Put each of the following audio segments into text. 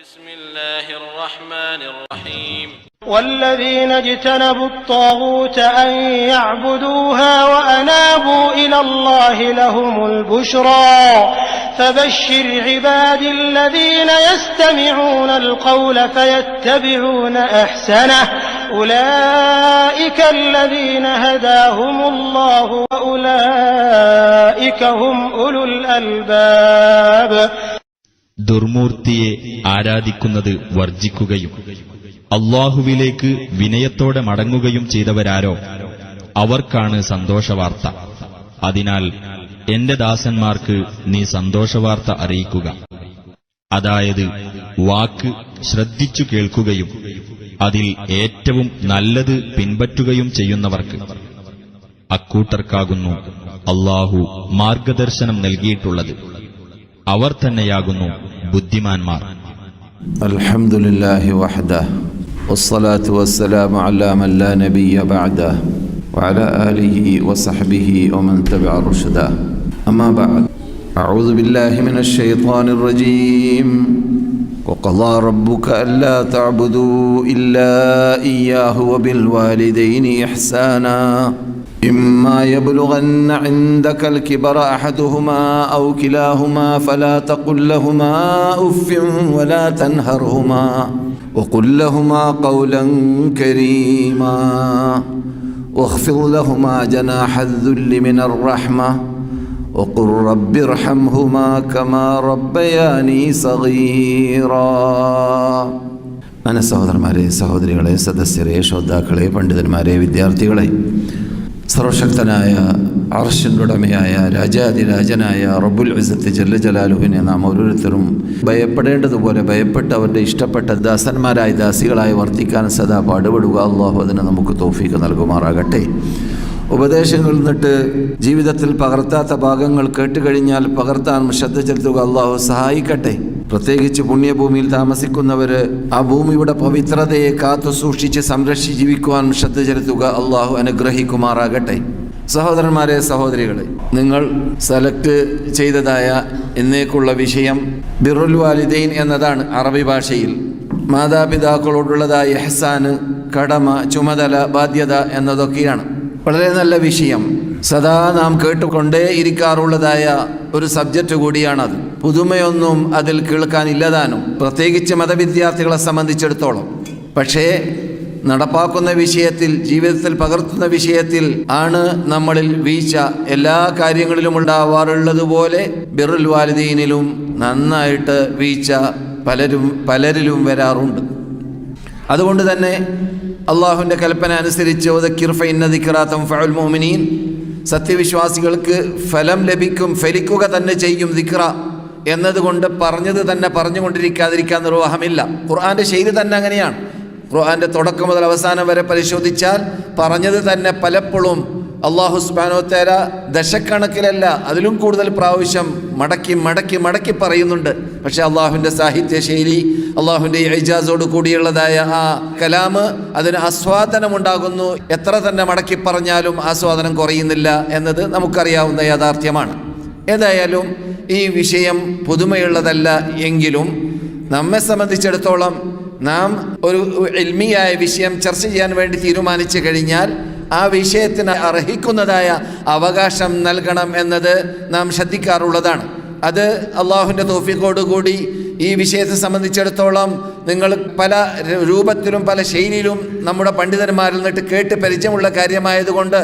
بسم الله الرحمن الرحيم والذين اجتنبوا الطاغوت أن يعبدوها وأنابوا إلى الله لهم البشرى فبشر عبادي الذين يستمعون القول فيتبعون أحسنه أولئك الذين هداهم الله وأولئك هم أولو الألباب. ദുർമൂർത്തിയെ ആരാധിക്കുന്നത് വർജിക്കുകയും അല്ലാഹുവിലേക്ക് വിനയത്തോടെ മടങ്ങുകയും ചെയ്തവരാരോ അവർക്കാണ് സന്തോഷവാർത്ത. അതിനാൽ എന്റെ ദാസന്മാർക്ക് നീ സന്തോഷവാർത്ത അറിയിക്കുക. അതായത് വാക്ക് ശ്രദ്ധിച്ചു കേൾക്കുകയും അതിൽ ഏറ്റവും നല്ലത് പിൻപറ്റുകയും ചെയ്യുന്നവർക്ക്. അക്കൂട്ടർക്കാകുന്നു അല്ലാഹു മാർഗദർശനം നൽകിയിട്ടുള്ളത്. അവർ തന്നെയാകുന്നു ബുദ്ധിമാന്മാർ. അൽഹംദുലില്ലാഹി വഹ്ദഹു വസ്സലാത്തു വസ്സലാമു അലാ മൻ ലാ നബിയ്യ ബഅദഹു വഅലാ ആലിഹി വസഹ്ബിഹി വമൻ തബിഅ റുശ്ദഹു. അമ്മാ ബഅദ്. അഊദു ബില്ലാഹി മിനശ് ശൈത്വാനിർ റജീം. വഖളാ റബ്ബുക അല്ലാ തഅബുദൂ ഇല്ലാ ഇയ്യാഹു വബിൽ വാലിദൈനി ഇഹ്സാനാ. إما يبلغن عندك الكبر أحدهما أو كلاهما فلا تقل لهما أف ولا تنهرهما وقل لهما قولا كريما واخفض لهما جناح الذل من الرحمة وقل رب ارحمهما كما ربياني صغيرا. ನನ್ನ ಸಹೋದರಮಾರೇ, ಸಹೋದರಿಗಳೇ, ಸದಸ್ಯರೇ, ಶ್ರೋതാക്കളെ, പണ്ഡിതന്മാരെ, വിദ്യാർത്ഥികളെ, സർവശക്തനായ അർശിൻ്റെ ഉടമയായ രാജാതിരാജനായ റബ്ബുൽ ഇസ്സത്ത് ജല്ല ജലാലുവിനെ നാം ഓരോരുത്തരും ഭയപ്പെടേണ്ടതുപോലെ ഭയപ്പെട്ട് അവരുടെ ഇഷ്ടപ്പെട്ട ദാസന്മാരായ ദാസികളായി വർത്തിക്കാൻ സദാ പാടുപെടുക. അല്ലാഹു അതിന് നമുക്ക് തൗഫീഖ് നൽകുമാറാകട്ടെ. ഉപദേശങ്ങളിൽ നിന്നിട്ട് ജീവിതത്തിൽ പകർത്താത്ത ഭാഗങ്ങൾ കേട്ടുകഴിഞ്ഞാൽ പകർത്താൻ ശ്രദ്ധ ചെലുത്തുക. അല്ലാഹു സഹായിക്കട്ടെ. പ്രത്യേകിച്ച് പുണ്യഭൂമിയിൽ താമസിക്കുന്നവർ ആ ഭൂമിയുടെ പവിത്രതയെ കാത്തു സൂക്ഷിച്ച് സംരക്ഷിച്ച് ജീവിക്കുവാൻ ശ്രദ്ധ ചെലുത്തുക. അല്ലാഹു അനുഗ്രഹിക്കുമാറാകട്ടെ. സഹോദരന്മാരെ, സഹോദരികളെ, നിങ്ങൾ സെലക്ട് ചെയ്തതായ ഇന്നേക്കുള്ള വിഷയം ബിറുൽ വാലിദൈൻ എന്നതാണ്. അറബി ഭാഷയിൽ മാതാപിതാക്കളോടുള്ളതായ ഇഹ്സാന്, കടമ, ചുമതല, ബാധ്യത എന്നതൊക്കെയാണ്. വളരെ നല്ല വിഷയം. സദാ നാം കേട്ടുകൊണ്ടേ ഇരിക്കാറുള്ളതായ ഒരു സബ്ജക്റ്റ് കൂടിയാണത്. പുതുമയൊന്നും അതിൽ കേൾക്കാനില്ലതാനും, പ്രത്യേകിച്ച് മതവിദ്യാർത്ഥികളെ സംബന്ധിച്ചിടത്തോളം. പക്ഷേ നടപ്പാക്കുന്ന വിഷയത്തിൽ, ജീവിതത്തിൽ പകർത്തുന്ന വിഷയത്തിൽ ആണ് നമ്മളിൽ വീഴ്ച. എല്ലാ കാര്യങ്ങളിലും ഉണ്ടാവാറുള്ളതുപോലെ ബിറുൽ വാലിദൈനിലും നന്നായിട്ട് വീഴ്ച പലരിലും വരാറുണ്ട്. അതുകൊണ്ട് തന്നെ അള്ളാഹുവിൻ്റെ കൽപ്പന അനുസരിച്ച് വദക്കിർ ഫഇന്ന ദിക്റാ തൻഫഉൽ മുഅ്മിനീൻ, സത്യവിശ്വാസികൾക്ക് ഫലം ലഭിക്കും, ഫലിക്കുക തന്നെ ചെയ്യും ദിക്റ എന്നതുകൊണ്ട് പറഞ്ഞത് തന്നെ പറഞ്ഞുകൊണ്ടിരിക്കാതിരിക്കാൻ നിർവാഹമില്ല. ഖുർആൻ്റെ ശൈലി തന്നെ അങ്ങനെയാണ്. ഖുർആൻ്റെ തുടക്കം മുതൽ അവസാനം വരെ പരിശോധിച്ചാൽ പറഞ്ഞത് തന്നെ പലപ്പോഴും അല്ലാഹു സുബ്ഹാനഹു വ തആല ദശക്കണക്കിലല്ല അതിലും കൂടുതൽ പ്രാവശ്യം മടക്കി മടക്കി മടക്കി പറയുന്നുണ്ട്. പക്ഷേ അള്ളാഹുവിൻ്റെ സാഹിത്യ ശൈലി, അള്ളാഹുവിൻ്റെ ഇജാസോട് കൂടിയുള്ളതായ ആ കലാമ്, അതിന് ആസ്വാദനമുണ്ടാകുന്നു. എത്ര തന്നെ മടക്കി പറഞ്ഞാലും ആസ്വാദനം കുറയുന്നില്ല എന്നത് നമുക്കറിയാവുന്ന യാഥാർത്ഥ്യമാണ്. ഏതായാലും ഈ വിഷയം പുതുമയുള്ളതല്ല എങ്കിലും നമ്മെ സംബന്ധിച്ചിടത്തോളം നാം ഒരു ഇൽമിയായ വിഷയം ചർച്ച ചെയ്യാൻ വേണ്ടി തീരുമാനിച്ചു കഴിഞ്ഞാൽ ആ വിഷയത്തിന് അർഹിക്കുന്നതായ അവകാശം നൽകണം എന്നത് നാം ശ്രദ്ധിക്കാറുള്ളതാണ്. അത് അള്ളാഹുവിൻ്റെ തൗഫീഖോടുകൂടി ഈ വിഷയത്തെ സംബന്ധിച്ചിടത്തോളം നിങ്ങൾ പല രൂപത്തിലും പല ശൈലിയിലും നമ്മുടെ പണ്ഡിതന്മാരിൽ നിന്നിട്ട് കേട്ട് പരിചയമുള്ള കാര്യമായതുകൊണ്ട്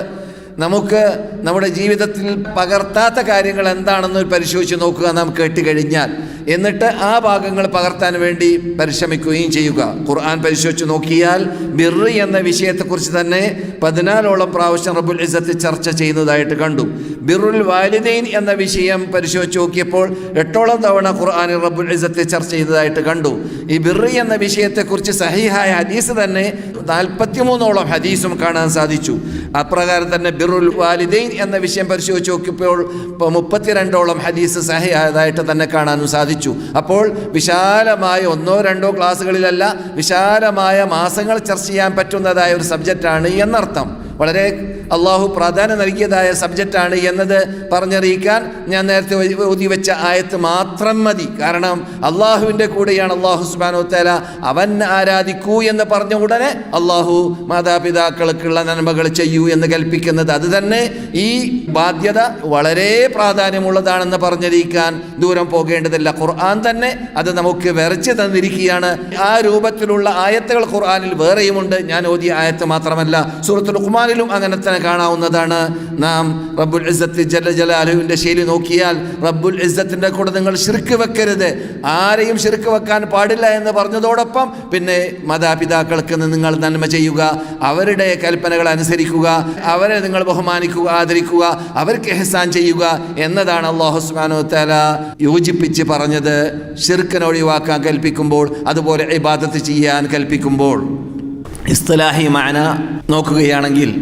നമുക്ക് നമ്മുടെ ജീവിതത്തിൽ പകർത്താത്ത കാര്യങ്ങൾ എന്താണെന്ന് പരിശോധിച്ച് നോക്കുക നാം കേട്ടുകഴിഞ്ഞാൽ. എന്നിട്ട് ആ ഭാഗങ്ങൾ പകർത്താൻ വേണ്ടി പരിശ്രമിക്കുകയും ചെയ്യുക. ഖുർആൻ പരിശോധിച്ച് നോക്കിയാൽ ബിർറ് എന്ന വിഷയത്തെക്കുറിച്ച് തന്നെ 14ഓളം പ്രാവശ്യം റബ്ബുൽ ഇസ്സത്ത് ചർച്ച ചെയ്യുന്നതായിട്ട് കണ്ടു. ബിറുൽ വാലിദൈൻ എന്ന വിഷയം പരിശോധിച്ച് നോക്കിയപ്പോൾ 8ഓളം തവണ ഖുർആനിൽ റബ്ബുൽ ഇസ്സത്ത് ചർച്ച ചെയ്തതായിട്ട് കണ്ടു. ഈ ബിർറ് എന്ന വിഷയത്തെക്കുറിച്ച് സഹീഹായ ഹദീസ് തന്നെ 43ഓളം ഹദീസും കാണാൻ സാധിച്ചു. അപ്രകാരം തന്നെ ബിറുൽ വാലിദൈൻ എന്ന വിഷയം പരിശോധിച്ച് നോക്കിയപ്പോൾ 32ഓളം ഹദീസ് സഹീഹായതായിട്ട് തന്നെ കാണാനും സാധിച്ചു. അപ്പോൾ വിശാലമായ 1-2 ക്ലാസ്സുകളിലല്ല, വിശാലമായ മാസങ്ങൾ ചർച്ച ചെയ്യാൻ പറ്റുന്നതായ ഒരു സബ്ജക്റ്റാണ് എന്നർത്ഥം. വളരെ അള്ളാഹു പ്രാധാന്യം നൽകിയതായ സബ്ജക്റ്റാണ് എന്നത് പറഞ്ഞറിയിക്കാൻ ഞാൻ നേരത്തെ ഓതി വെച്ച ആയത്ത് മാത്രം മതി. കാരണം അള്ളാഹുവിൻ്റെ കൂടെയാണ് അള്ളാഹു സുബ്ഹാനഹു വ തആല അവൻ ആരാധിക്കൂ എന്ന് പറഞ്ഞ ഉടനെ അള്ളാഹു മാതാപിതാക്കൾക്കുള്ള നന്മകൾ ചെയ്യൂ എന്ന് കൽപ്പിക്കുന്നത്. അത് തന്നെ ഈ ബാധ്യത വളരെ പ്രാധാന്യമുള്ളതാണെന്ന് പറഞ്ഞറിയിക്കാൻ ദൂരം പോകേണ്ടതില്ല. ഖുർആൻ തന്നെ അത് നമുക്ക് വരച്ച് തന്നിരിക്കുകയാണ്. ആ രൂപത്തിലുള്ള ആയത്തുകൾ ഖുർആനിൽ വേറെയുമുണ്ട്. ഞാൻ ഓതിയ ആയത്ത് മാത്രമല്ല, സൂറത്തുൽ ലുഖ്മാനിലും അങ്ങനെ തന്നെ കാണാവുന്നതാണ്. നാം റബ്ബുൽ ഇസ്സത്ത് ജല്ല ജലാലുവിൻ്റെ ശൈലി നോക്കിയാൽ റബ്ബുൽ ഇസ്സത്തിൻ്റെ കൂടെ നിങ്ങൾ ശിർക്ക് വെക്കരുത്, ആരെയും ശിർക്ക് വെക്കാൻ പാടില്ല എന്ന് പറഞ്ഞതോടൊപ്പം പിന്നെ മാതാപിതാക്കൾക്ക് നിങ്ങൾ നന്മ ചെയ്യുക, അവരുടെ കൽപ്പനകൾ അനുസരിക്കുക, അവരെ നിങ്ങൾ ബഹുമാനിക്കുക, ആദരിക്കുക, അവർക്ക് ഇഹ്സാൻ ചെയ്യുക എന്നതാണ് അല്ലാഹു സുബ്ഹാനഹു വ തആല യോജിപ്പിച്ച് പറഞ്ഞത്. ശിർക്കിനെ ഒഴിവാക്കാൻ കൽപ്പിക്കുമ്പോൾ, അതുപോലെ ഇബാദത്ത് ചെയ്യാൻ കൽപ്പിക്കുമ്പോൾ. ഇസ്തിലാഹി മാന നോക്കുകയാണെങ്കിൽ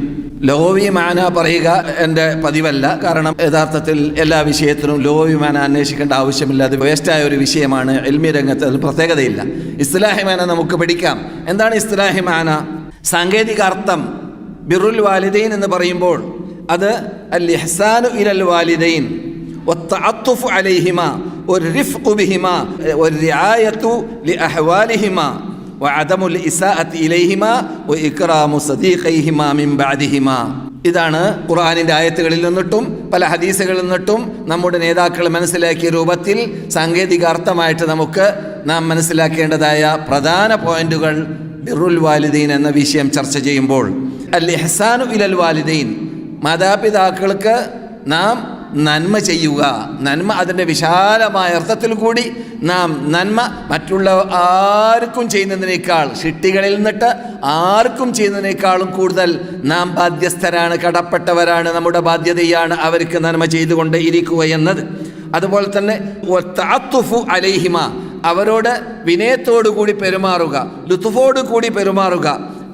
ലോകവി മാന പറയുക എൻ്റെ പതിവല്ല. കാരണം യഥാർത്ഥത്തിൽ എല്ലാ വിഷയത്തിനും ലോകവി മാന അന്വേഷിക്കേണ്ട ആവശ്യമില്ല. അത് വേസ്റ്റായ ഒരു വിഷയമാണ്. ഇൽമി രംഗത്ത് അത് പ്രത്യേകതയില്ല. ഇസ്തിലാഹി മാന നമുക്ക് പഠിക്കാം. എന്താണ് ഇസ്തിലാഹി മാന? സാങ്കേതിക അർത്ഥം ബിറുൽ വാലിദൈൻ എന്ന് പറയുമ്പോൾ അത് അൽ ഇഹ്സാനു ഇലൽ വാലിദൈൻ വത്തഅത്തുഫു അലൈഹിമ വൽറിഫ്ഖു ബിഹിമ വൽറിആയതു ലിഅഹ്വാലിഹിമ വഅദമുൽ ഇസാഅത്തി ഇലൈഹിമ വഇക്റാമു സദീഖൈഹിമ മിൻ ബഅദിഹിമ. ഇതാണ് ഖുർആനിൻ്റെ ആയത്തുകളിൽ നിന്നിട്ടും പല ഹദീസുകളിൽ നിന്നിട്ടും നമ്മുടെ നേതാക്കൾ മനസ്സിലാക്കിയ രൂപത്തിൽ സാങ്കേതിക അർത്ഥമായിട്ട് നമുക്ക് നാം മനസ്സിലാക്കേണ്ടതായ പ്രധാന പോയിന്റുകൾ ബിറുൽ വാലിദൈൻ എന്ന വിഷയം ചർച്ച ചെയ്യുമ്പോൾ. അൽ ഇഹ്സാനു ഇലൽ വാലിദൈൻ, മാതാപിതാക്കൾക്ക് നാം നന്മ ചെയ്യുക. നന്മ അതിൻ്റെ വിശാലമായ അർത്ഥത്തിൽ കൂടി നാം നന്മ മറ്റുള്ള ആർക്കും ചെയ്യുന്നതിനേക്കാൾ, ഷിട്ടികളിൽ നിന്നിട്ട് ആർക്കും ചെയ്യുന്നതിനേക്കാളും കൂടുതൽ നാം ബാധ്യസ്ഥരാണ്, കടപ്പെട്ടവരാണ്, നമ്മുടെ ബാധ്യതയാണ് അവർക്ക് നന്മ ചെയ്തുകൊണ്ട് ഇരിക്കുക എന്നത്. അതുപോലെ തന്നെ തഅത്തുഫു അലൈഹിമ, അവരോട് വിനയത്തോടു കൂടി പെരുമാറുക, ലുത്ഫോടു കൂടി പെരുമാറുക,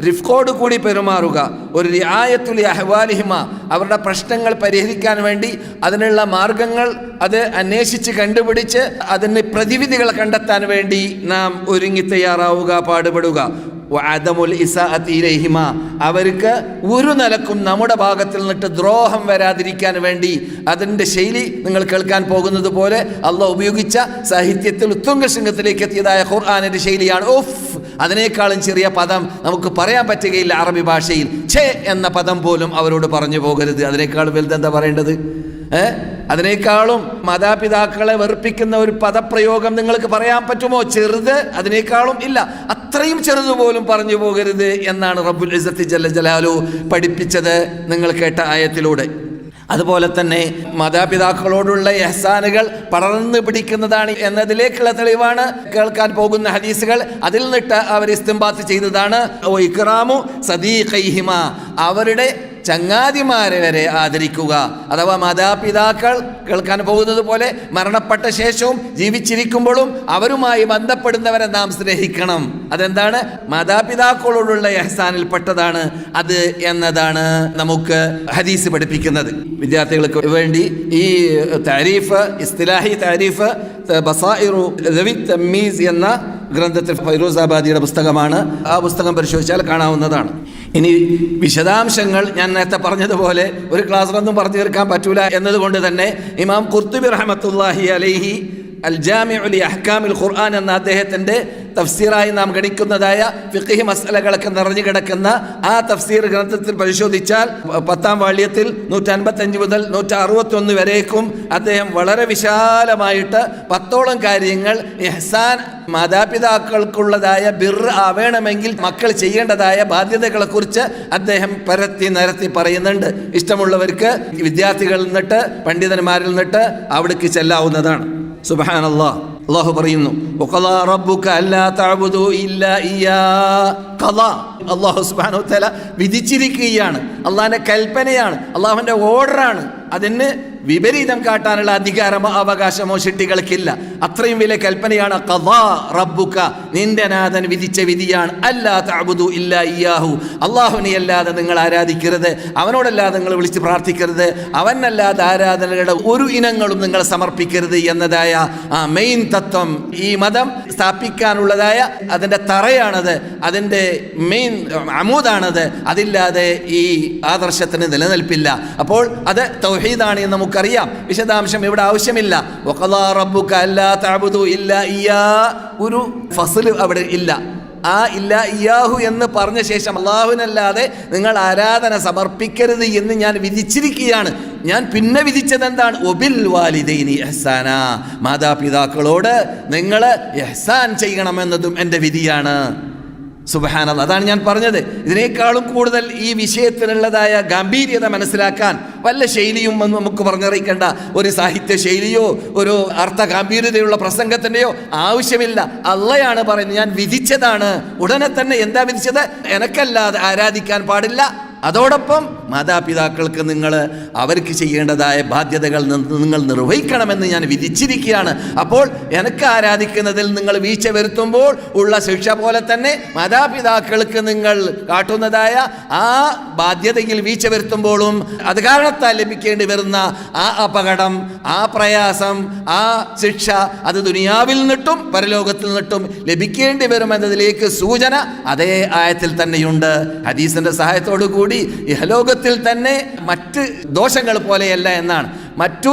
റിഫ്ഖോട് കൂടി പെരുമാറുക. ഒരു റിആയത്തുൽ അഹ്വാലിഹിമ, അവരുടെ പ്രശ്നങ്ങൾ പരിഹരിക്കാൻ വേണ്ടി അതിനുള്ള മാർഗങ്ങൾ അത് അന്വേഷിച്ച് കണ്ടുപിടിച്ച് അതിന് പ്രതിവിധികൾ കണ്ടെത്താൻ വേണ്ടി നാം ഒരുങ്ങി തയ്യാറാവുക, പാടുപെടുക. വഅദമുൽ ഇസാഅത്തി ഇലൈഹിമ, അവർക്ക് ഒരു നിലക്കും നമ്മുടെ ഭാഗത്തിൽ നിന്നിട്ട് ദ്രോഹം വരാതിരിക്കാൻ വേണ്ടി അതിൻ്റെ ശൈലി നിങ്ങൾ കേൾക്കാൻ പോകുന്നത് പോലെ അള്ളാഹ് ഉപയോഗിച്ച സാഹിത്യത്തിൽ ഉത്തുംഗ ശൃംഗത്തിലേക്ക് എത്തിയതായ ഖുർആനിൻ്റെ ശൈലിയാണ്. ഉഫ്, അതിനേക്കാളും ചെറിയ പദം നമുക്ക് പറയാൻ പറ്റുകയില്ല അറബി ഭാഷയിൽ. ഛേ എന്ന പദം പോലും അവരോട് പറഞ്ഞു പോകരുത്. അതിനേക്കാളും വലുതെന്താ പറയേണ്ടത്? അതിനേക്കാളും മാതാപിതാക്കളെ വെറുപ്പിക്കുന്ന ഒരു പദപ്രയോഗം നിങ്ങൾക്ക് പറയാൻ പറ്റുമോ? ചെറുത് അതിനേക്കാളും ഇല്ല, അത്രയും ചെറുതുപോലും പറഞ്ഞു പോകരുത് എന്നാണ് റബ്ബുൽ ഇസ്സത്തി ജല്ല ജലാലു പഠിപ്പിച്ചത് നിങ്ങൾ കേട്ട ആയത്തിലൂടെ. അതുപോലെ തന്നെ മാതാപിതാക്കളോടുള്ള ഇഹ്സാനുകൾ പടർന്നു പിടിക്കുന്നതാണ് എന്നതിലേക്കുള്ള തെളിവാണ് കേൾക്കാൻ പോകുന്ന ഹദീസുകൾ. അതിൽ നിന്നിട്ട് അവർ ഇസ്തിംബാത്ത് ചെയ്തതാണ് ഇക്റാമു സദീഖൈഹിമ, അവരുടെ ചങ്ങാതിമാരെ വരെ ആദരിക്കുക. അഥവാ മാതാപിതാക്കൾ കേൾക്കാൻ പോകുന്നത് പോലെ മരണപ്പെട്ട ശേഷവും ജീവിച്ചിരിക്കുമ്പോഴും അവരുമായി ബന്ധപ്പെടുന്നവരെ നാം സ്നേഹിക്കണം. അതെന്താണ്? മാതാപിതാക്കളോടുള്ള ഇഹ്സാനിൽ പെട്ടതാണ് അത് എന്നതാണ് നമുക്ക് ഹദീസ് പഠിപ്പിക്കുന്നത്. വിദ്യാർത്ഥികൾക്ക് വേണ്ടി ഈ താരീഫ്, ഇസ്തിലാഹി താരീഫ് ബസായിറു ദവി തമ്മീസ് എന്ന ഗ്രന്ഥത്തിൽ ഫൈറൂസാബാദിയുടെ പുസ്തകമാണ്. ആ പുസ്തകം പരിശോധിച്ചാൽ കാണാവുന്നതാണ്. ഇനി വിശദാംശങ്ങൾ ഞാൻ നേരത്തെ പറഞ്ഞതുപോലെ ഒരു ക്ലാസ്സിലൊന്നും പറഞ്ഞു തീർക്കാൻ പറ്റൂല എന്നതുകൊണ്ട് തന്നെ ഇമാം ഖുർത്തുബി റഹ്മത്തുള്ളാഹി അലൈഹി അൽ ജാമിഉ ലി അഹ്കാമിൽ ഖുർആൻ എന്ന അദ്ദേഹത്തിൻ്റെ തഫ്സീറായി നാം ഗണിക്കുന്നതായ ഫിഖ്ഹി മസ്അലകളൊക്കെ നിറഞ്ഞു കിടക്കുന്ന ആ തഫ്സീർ ഗ്രന്ഥത്തിൽ പരിശോധിച്ചാൽ 10ാം വാള്യത്തിൽ 155 മുതൽ 161 വരേക്കും അദ്ദേഹം വളരെ വിശാലമായിട്ട് 10ഓളം കാര്യങ്ങൾ ഇഹ്സാൻ, മാതാപിതാക്കൾക്കുള്ളതായ ബിർ ആവേണമെങ്കിൽ മക്കൾ ചെയ്യേണ്ടതായ ബാധ്യതകളെക്കുറിച്ച് അദ്ദേഹം പരത്തി നിരത്തി പറയുന്നുണ്ട്. ഇഷ്ടമുള്ളവർക്ക് വിദ്യാർത്ഥികളിൽ നിന്നിട്ട് പണ്ഡിതന്മാരിൽ നിന്നിട്ട് അവിടേക്ക് ചെല്ലാവുന്നതാണ്. സുബ്ഹാനല്ലാഹ്, അല്ലാഹു പറയുന്നു വഖളാ റബ്ബുക അല്ലാ തഅബുദു ഇല്ലാ ഇയ്യാ. ഖളാ, അല്ലാഹു സുബ്ഹാനഹു വ തആല വിധിച്ചിരിക്കുകയാണ്. അല്ലാഹുവിൻ്റെ കൽപ്പനയാണ്, അല്ലാഹുവിൻ്റെ ഓർഡറാണ്. അതിന് വിപരീതം കാട്ടാനുള്ള അധികാരമോ അവകാശമോ ശിട്ടികൾക്കില്ല. അത്രയും വലിയ കൽപ്പനയാണ്. ഖളാ റബ്ബുക, നിന്റെ നാഥൻ വിധിച്ച വിധിയാണ്. അല്ലാ തഅബുദു ഇല്ലാ ഇയ്യാഹു, അല്ലാഹുവിനെ അല്ലാതെ നിങ്ങൾ ആരാധിക്കരുത്, അവനോടല്ലാതെ നിങ്ങൾ വിളിച്ച് പ്രാർത്ഥിക്കരുത്, അവനല്ലാതെ ആരാധനകളുടെ ഒരു ഇനങ്ങളും നിങ്ങൾ സമർപ്പിക്കരുത് എന്നതായ ആ മെയിൻ തത്വം ഈ മതം സ്ഥാപിക്കാനുള്ളതായ അതിൻ്റെ തറയാണത്, അതിൻ്റെ മെയിൻ അമൂദാണത്. അതില്ലാതെ ഈ ആദർശത്തിന് നിലനിൽപ്പില്ല. അപ്പോൾ അത് തൗഹീദാണ് എന്ന് നമുക്കറിയാം. വിശദാംശം ഇവിടെ ആവശ്യമില്ല. വഖദാ റബ്ബുക അല്ലാ തഅബുദു ഇല്ലാ ഇയ്യാ, ഒരു ഫസ്ൽ അവിടെ ഇല്ല. ആ ഇല്ല ഇയാഹു എന്ന് പറഞ്ഞ ശേഷം അള്ളാഹുവിനല്ലാതെ നിങ്ങൾ ആരാധന സമർപ്പിക്കരുത് എന്ന് ഞാൻ വിധിച്ചിരിക്കുകയാണ്. ഞാൻ പിന്നെ വിധിച്ചത് എന്താണ്? ഒബിൽ വാലിദൈനി ഇഹ്സാന, മാതാപിതാക്കളോട് നിങ്ങൾ ഇഹ്സാൻ ചെയ്യണമെന്നതും എൻ്റെ വിധിയാണ്. സുബ്ഹാനല്ലാഹ്, അതാണ് ഞാൻ പറഞ്ഞത്. ഇതിനേക്കാളും കൂടുതൽ ഈ വിഷയത്തിനുള്ളതായ ഗാംഭീര്യത മനസ്സിലാക്കാൻ വല്ല ശൈലിയും ഒന്നും നമുക്ക് പറഞ്ഞറിയിക്കേണ്ട, ഒരു സാഹിത്യ ശൈലിയോ ഒരു അർത്ഥ ഗാംഭീര്യതയുള്ള പ്രസംഗത്തിൻ്റെയോ ആവശ്യമില്ല. അള്ളയാണ് പറയുന്നത്, ഞാൻ വിധിച്ചതാണ്. ഉടനെ തന്നെ എന്താ വിധിച്ചത്? എനക്കല്ലാതെ ആരാധിക്കാൻ പാടില്ല. അതോടൊപ്പം മാതാപിതാക്കൾക്ക് നിങ്ങൾ അവർക്ക് ചെയ്യേണ്ടതായ ബാധ്യതകൾ നിങ്ങൾ നിർവഹിക്കണമെന്ന് ഞാൻ വിധിച്ചിരിക്കുകയാണ്. അപ്പോൾ എനിക്ക് ആരാധിക്കുന്നതിൽ നിങ്ങൾ വീഴ്ച വരുത്തുമ്പോൾ ഉള്ള ശിക്ഷ പോലെ തന്നെ മാതാപിതാക്കൾക്ക് നിങ്ങൾ കാട്ടുന്നതായ ആ ബാധ്യതയിൽ വീഴ്ച വരുത്തുമ്പോഴും അത് കാരണത്താൽ ലഭിക്കേണ്ടി വരുന്ന ആ അപകടം, ആ പ്രയാസം, ആ ശിക്ഷ അത് ദുനിയാവിൽ നിന്നിട്ടും പരലോകത്തിൽ നിന്നിട്ടും ലഭിക്കേണ്ടി വരുമെന്നതിലേക്ക് സൂചന അതേ ആയത്തിൽ തന്നെയുണ്ട്. ഹദീസിന്റെ സഹായത്തോടു കൂടി ഇഹലോകത്തിൽ തന്നെ മറ്റ് ദോഷങ്ങൾ പോലെയല്ല എന്നാണ്. മറ്റു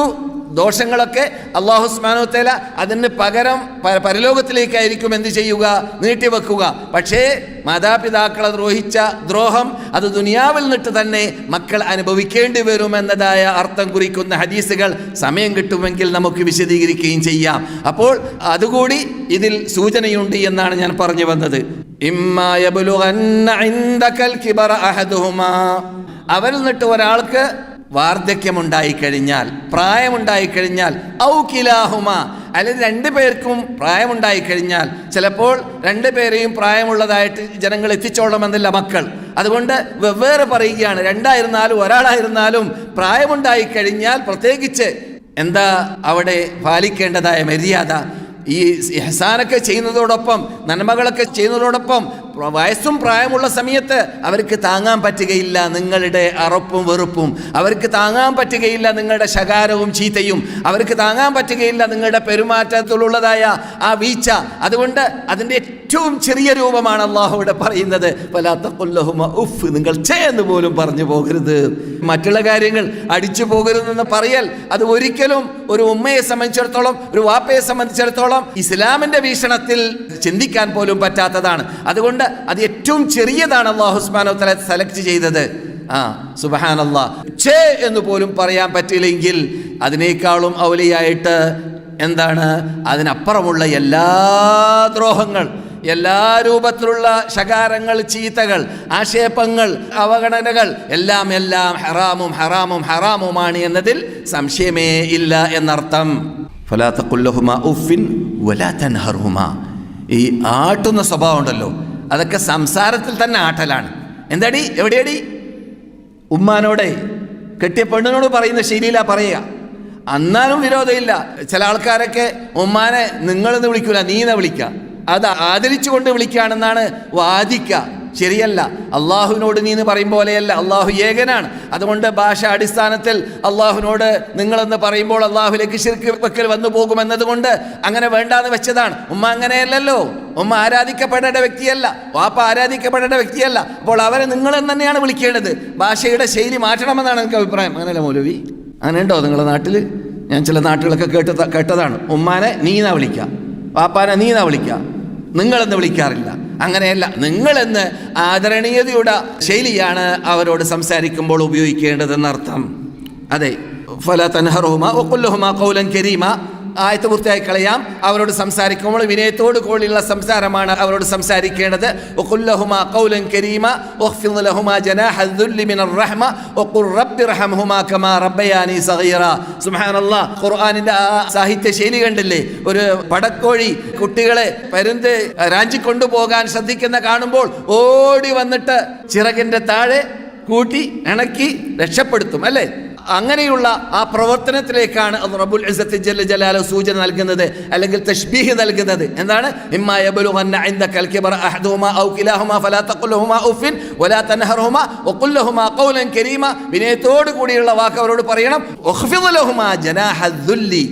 ദോഷങ്ങളൊക്കെ അല്ലാഹു സുബ്ഹാനഹു വ തആല അതിന് പകരം പരലോകത്തിലേക്കായിരിക്കും എന്ത് ചെയ്യുക? നീട്ടിവെക്കുക. പക്ഷേ മാതാപിതാക്കളെ ദ്രോഹിച്ച ദ്രോഹം അത് ദുനിയാവിൽ നിന്നിട്ട് തന്നെ മക്കൾ അനുഭവിക്കേണ്ടി വരുമെന്നതായ അർത്ഥം കുറിക്കുന്ന ഹദീസുകൾ സമയം കിട്ടുമെങ്കിൽ നമുക്ക് വിശദീകരിക്കുകയും ചെയ്യാം. അപ്പോൾ അതുകൂടി ഇതിൽ സൂചനയുണ്ട് എന്നാണ് ഞാൻ പറഞ്ഞു വന്നത്. ഇമ്മാ യബ്ലുഗന്ന ഇൻദകൽ കിബറ അഹദുഹുമാ, അവരിൽ നിന്നിട്ട് ഒരാൾക്ക് വാർദ്ധക്യമുണ്ടായിക്കഴിഞ്ഞാൽ, പ്രായമുണ്ടായിക്കഴിഞ്ഞാൽ, ഔ കിലാഹുമ, അല്ലെങ്കിൽ രണ്ടു പേർക്കും പ്രായമുണ്ടായിക്കഴിഞ്ഞാൽ, ചിലപ്പോൾ രണ്ടുപേരെയും പ്രായമുള്ളതായിട്ട് ജനങ്ങൾ എത്തിച്ചോളണമെന്നില്ല മക്കൾ. അതുകൊണ്ട് വെവ്വേറെ പറയുകയാണ്. രണ്ടായിരുന്നാലും ഒരാളായിരുന്നാലും പ്രായമുണ്ടായിക്കഴിഞ്ഞാൽ പ്രത്യേകിച്ച് എന്താ അവിടെ പാലിക്കേണ്ടതായ മര്യാദ? ഈ ഇഹ്സാനൊക്കെ ചെയ്യുന്നതോടൊപ്പം, നന്മകളൊക്കെ ചെയ്യുന്നതോടൊപ്പം വയസ്സും പ്രായമുള്ള സമയത്ത് അവർക്ക് താങ്ങാൻ പറ്റുകയില്ല നിങ്ങളുടെ അറപ്പും വെറുപ്പും, അവർക്ക് താങ്ങാൻ പറ്റുകയില്ല നിങ്ങളുടെ ശകാരവും ചീത്തയും, അവർക്ക് താങ്ങാൻ പറ്റുകയില്ല നിങ്ങളുടെ പെരുമാറ്റത്തിലുള്ളതായ ആ വീഴ്ച. അതുകൊണ്ട് അതിൻ്റെ ഏറ്റവും ചെറിയ രൂപമാണ് അല്ലാഹു ഇവിടെ പറയുന്നത്, ഫലാ തഖുൽ ലഹുമാ ഉഫ്, നിങ്ങൾ എന്ന് പോലും പറഞ്ഞു പോകരുത്. മറ്റുള്ള കാര്യങ്ങൾ അടിച്ചു പോകരുതെന്ന് പറയൽ അത് ഒരിക്കലും ഒരു ഉമ്മയെ സംബന്ധിച്ചിടത്തോളം, ഒരു വാപ്പയെ സംബന്ധിച്ചിടത്തോളം ഇസ്ലാമിന്റെ വീക്ഷണത്തിൽ ചിന്തിക്കാൻ പോലും പറ്റാത്തതാണ്. അതുകൊണ്ട് അത് ഏറ്റവും ചെറിയതാണ് അല്ലാഹു സുബ്ഹാനഹു വ തആല സെലക്ട് ചെയ്തത്. സുബ്ഹാനല്ലാഹ്, ഛേ എന്ന് പോലും പറയാൻ പറ്റില്ലെങ്കിൽ അതിനേക്കാളും ഔലിയായിട്ട് എന്താണ് അതിനപ്പുറമുള്ള എല്ലാ ദ്രോഹങ്ങൾ, എല്ലാ രൂപത്തിലുള്ള ശകാരങ്ങൾ, ചീത്തകൾ, ആക്ഷേപങ്ങൾ, അവഗണനകൾ എല്ലാം ഹറാമും ഹറാമും ഹറാമുമാണ് എന്നതിൽ സംശയമേ ഇല്ല എന്നർത്ഥം. ഫലാ തഖുൽ ലഹുമാ ഉഫിൻ വലാ തൻഹർഹുമാ, ഈ ആട്ടുന്ന സ്വഭാവം ഉണ്ടല്ലോ, അതൊക്കെ സംസാരത്തിൽ തന്നെ ആട്ടലാണ്. എന്താടി, എവിടെയടി? ഉമ്മാനോടെ, കെട്ടിയ പെണ്ണിനോട് പറയുന്ന ശൈലിയിലാ പറയുക. അന്നാലും വിരോധമില്ല. ചില ആൾക്കാരൊക്കെ ഉമ്മാനെ നിങ്ങളെന്ന് വിളിക്കൂല, നീന്ന് വിളിക്കുക. അത് ആദരിച്ചുകൊണ്ട് വിളിക്കുകയാണെന്നാണ് വാദിക്കുക. ശരിയല്ല. അള്ളാഹുവിനോട് നീ എന്ന് പറയും പോലെയല്ല. അള്ളാഹു ഏകനാണ്. അതുകൊണ്ട് ഭാഷ അടിസ്ഥാനത്തിൽ അള്ളാഹുവിനോട് നിങ്ങളെന്ന് പറയുമ്പോൾ അള്ളാഹുലേക്ക് ശിർക്ക് വെക്കൽ വന്നു പോകുമെന്നതുകൊണ്ട് അങ്ങനെ വേണ്ടാന്ന് വെച്ചതാണ്. ഉമ്മ അങ്ങനെയല്ലല്ലോ. ഉമ്മ ആരാധിക്കപ്പെടേണ്ട വ്യക്തിയല്ല, വാപ്പ ആരാധിക്കപ്പെടേണ്ട വ്യക്തിയല്ല. അപ്പോൾ അവരെ നിങ്ങളെന്ന് തന്നെയാണ് വിളിക്കേണ്ടത്. ഭാഷയുടെ ശൈലി മാറ്റണമെന്നാണ് എനിക്ക് അഭിപ്രായം. അങ്ങനെയല്ല മൗലവി? അങ്ങനെ ഉണ്ടോ നിങ്ങളുടെ നാട്ടിൽ? ഞാൻ ചില നാട്ടുകളൊക്കെ കേട്ടതാണ്. ഉമ്മാനെ നീന്നാ വിളിക്കുക, വാപ്പാനെ നീന്നാ വിളിക്കുക, നിങ്ങളെന്ന് വിളിക്കാറില്ല. അങ്ങനെയല്ല, നിങ്ങളെന്ന് ആദരണീയതയുടെ ശൈലിയാണ് അവരോട് സംസാരിക്കുമ്പോൾ ഉപയോഗിക്കേണ്ടതെന്നർത്ഥം. അതെ, ഫലാ തൻഹറുഹുമാ വഖുൽ ലഹുമാ ഖൗലൻ കരീമാ, ആയത്ത് പൂർത്തിയായി കളയാം. അവരോട് സംസാരിക്കുമ്പോൾ വിനയത്തോട് കൂടിയുള്ള സംസാരമാണ് അവരോട് സംസാരിക്കേണ്ടത്. വഖുൽ ലഹുമാ ഖൗലൻ കരീമാ വഖ്ഫിദ് ലഹുമാ ജനാഹ ദുല്ലി മിനർ റഹ്മ വഖുർ റബ്ബി റഹംഹുമാ കമാ റബ്ബയാനി സഗീറ. സുബ്ഹാനല്ലാഹ്, ഖുർആനിന്റെ ആ സാഹിത്യ ശൈലി കണ്ടില്ലേ? ഒരു പടക്കോഴി കുട്ടികളെ പരുന്ത് രാഞ്ചിക്കൊണ്ടുപോകാൻ ശ്രദ്ധിക്കുന്ന കാണുമ്പോൾ ഓടി വന്നിട്ട് ചിറകിന്റെ താഴെ കൂട്ടി ഇണക്കി രക്ഷപ്പെടുത്തും അല്ലേ? അങ്ങനെയുള്ള ആ പ്രവർത്തനത്തിലേക്കാണ് റബ്ബുൽ ഇസ്സത്തി ജല്ല ജലാലുഹു സൂചന നൽകുന്നത്, അല്ലെങ്കിൽ തശ്ബീഹ് നൽകുന്നത്. എന്താണ്? ഇമ്മാ യബ്ലുഗന്ന ഇൻദകൽ കിബറ അഹദുഹുമാ ഔ കിലാഹുമാ ഫലാ തഖുൽ ലഹുമാ ഉഫിൻ വലാ തൻഹർഹുമാ വഖുൽ ലഹുമാ ഖൗലൻ കരീമാ. വിനയത്തോട് കൂടിയുള്ള വാക്ക് അവരോട് പറയണം. വഖ്ഫിദ് ലഹുമാ ജനാഹ ദുല്ലി.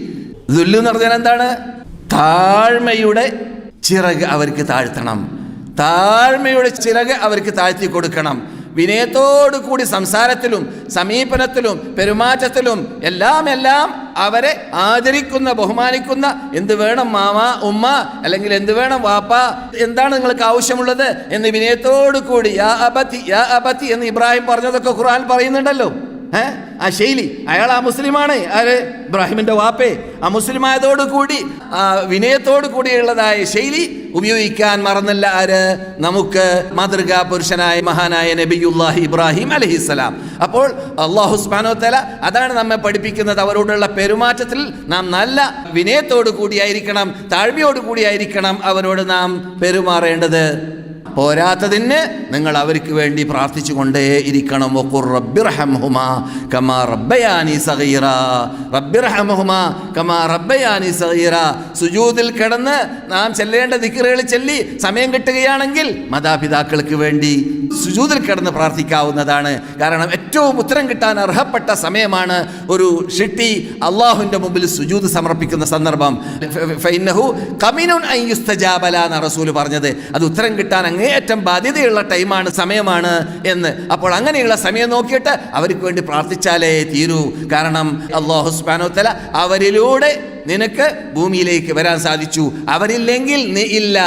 ദുല്ല് എന്ന് പറഞ്ഞാൽ എന്താണ്? താഴ്മയുടെ ചിറക് അവർക്ക് താഴ്ത്തണം, താഴ്മയുടെ ചിറക് അവർക്ക് താഴ്ത്തി കൊടുക്കണം. വിനയത്തോടു കൂടി സംസാരത്തിലും സമീപനത്തിലും പെരുമാറ്റത്തിലും എല്ലാം അവരെ ആദരിക്കുന്ന, ബഹുമാനിക്കുന്ന, എന്ത് വേണം മാമ, ഉമ്മ, അല്ലെങ്കിൽ എന്ത് വേണം വാപ്പ, എന്താണ് നിങ്ങൾക്ക് ആവശ്യമുള്ളത് എന്ന് വിനയത്തോടു കൂടി യാ അബത്തി എന്ന് ഇബ്രാഹിം പറഞ്ഞതൊക്കെ ഖുർആൻ പറയുന്നുണ്ടല്ലോ. ആ ശൈലി, അയാൾ ആ മുസ്ലിമാണ്, ആര്? ഇബ്രാഹിമിന്റെ വാപ്പേ. ആ മുസ്ലിം ആയതോടുകൂടി ആ വിനയത്തോടു കൂടിയുള്ളതായ ശൈലി ഉപയോഗിക്കാൻ മറന്നല്ല ആര്? നമുക്ക് മാതൃകാ പുരുഷനായ മഹാനായ നബിയുല്ലാഹി ഇബ്രാഹിം അലൈഹിസ്സലാം. അപ്പോൾ അല്ലാഹു സുബ്ഹാനഹു വ തആല അതാണ് നമ്മെ പഠിപ്പിക്കുന്നത്. അവരോടുള്ള പെരുമാറ്റത്തിൽ നാം നല്ല വിനയത്തോടു കൂടിയായിരിക്കണം, താഴ്മയോടു കൂടിയായിരിക്കണം അവരോട് നാം പെരുമാറേണ്ടത്. പോരാത്തതിന് നിങ്ങൾ അവർക്ക് വേണ്ടി പ്രാർത്ഥിച്ചു കൊണ്ടേ ഇരിക്കണം. വഖുർ റബ്ബിർഹംഹുമാ കമാ റബ്ബയാനി സഗീറാ, റബ്ബിർഹംഹുമാ കമാ റബ്ബയാനി സഗീറാ. സുജൂദിൽ കിടന്ന് നാം ചെല്ലേണ്ട ദിക്റുകൾ ചൊല്ലി സമയം കിട്ടുകയാണെങ്കിൽ മാതാപിതാക്കൾക്ക് വേണ്ടി സുജൂദിൽ കിടന്ന് പ്രാർത്ഥിക്കാവുന്നതാണ്. കാരണം ഏറ്റവും ഉത്തരം കിട്ടാൻ അർഹപ്പെട്ട സമയമാണ് ഒരു ഷിട്ടി അള്ളാഹുവിൻ്റെ മുമ്പിൽ സുജൂദ് സമർപ്പിക്കുന്ന സന്ദർഭം. ഫഇന്നഹു ഖമിനുൻ അൻ യുസ്തജാബ ലനാ എന്ന റസൂൽ പറഞ്ഞത്, അത് ഉത്തരം കിട്ടാൻ അങ്ങേയറ്റം ബാധ്യതയുള്ള ടൈമാണ്, സമയമാണ് എന്ന്. അപ്പോൾ അങ്ങനെയുള്ള സമയം നോക്കിയിട്ട് അവർക്ക് വേണ്ടി പ്രാർത്ഥിച്ചാലേ തീരൂ. കാരണം അല്ലാഹു സുബ്ഹാനഹു വ തആല അവരിലൂടെ നിനക്ക് ഭൂമിയിലേക്ക് വരാൻ സാധിച്ചു, അവരില്ലെങ്കിൽ നീ ഇല്ല.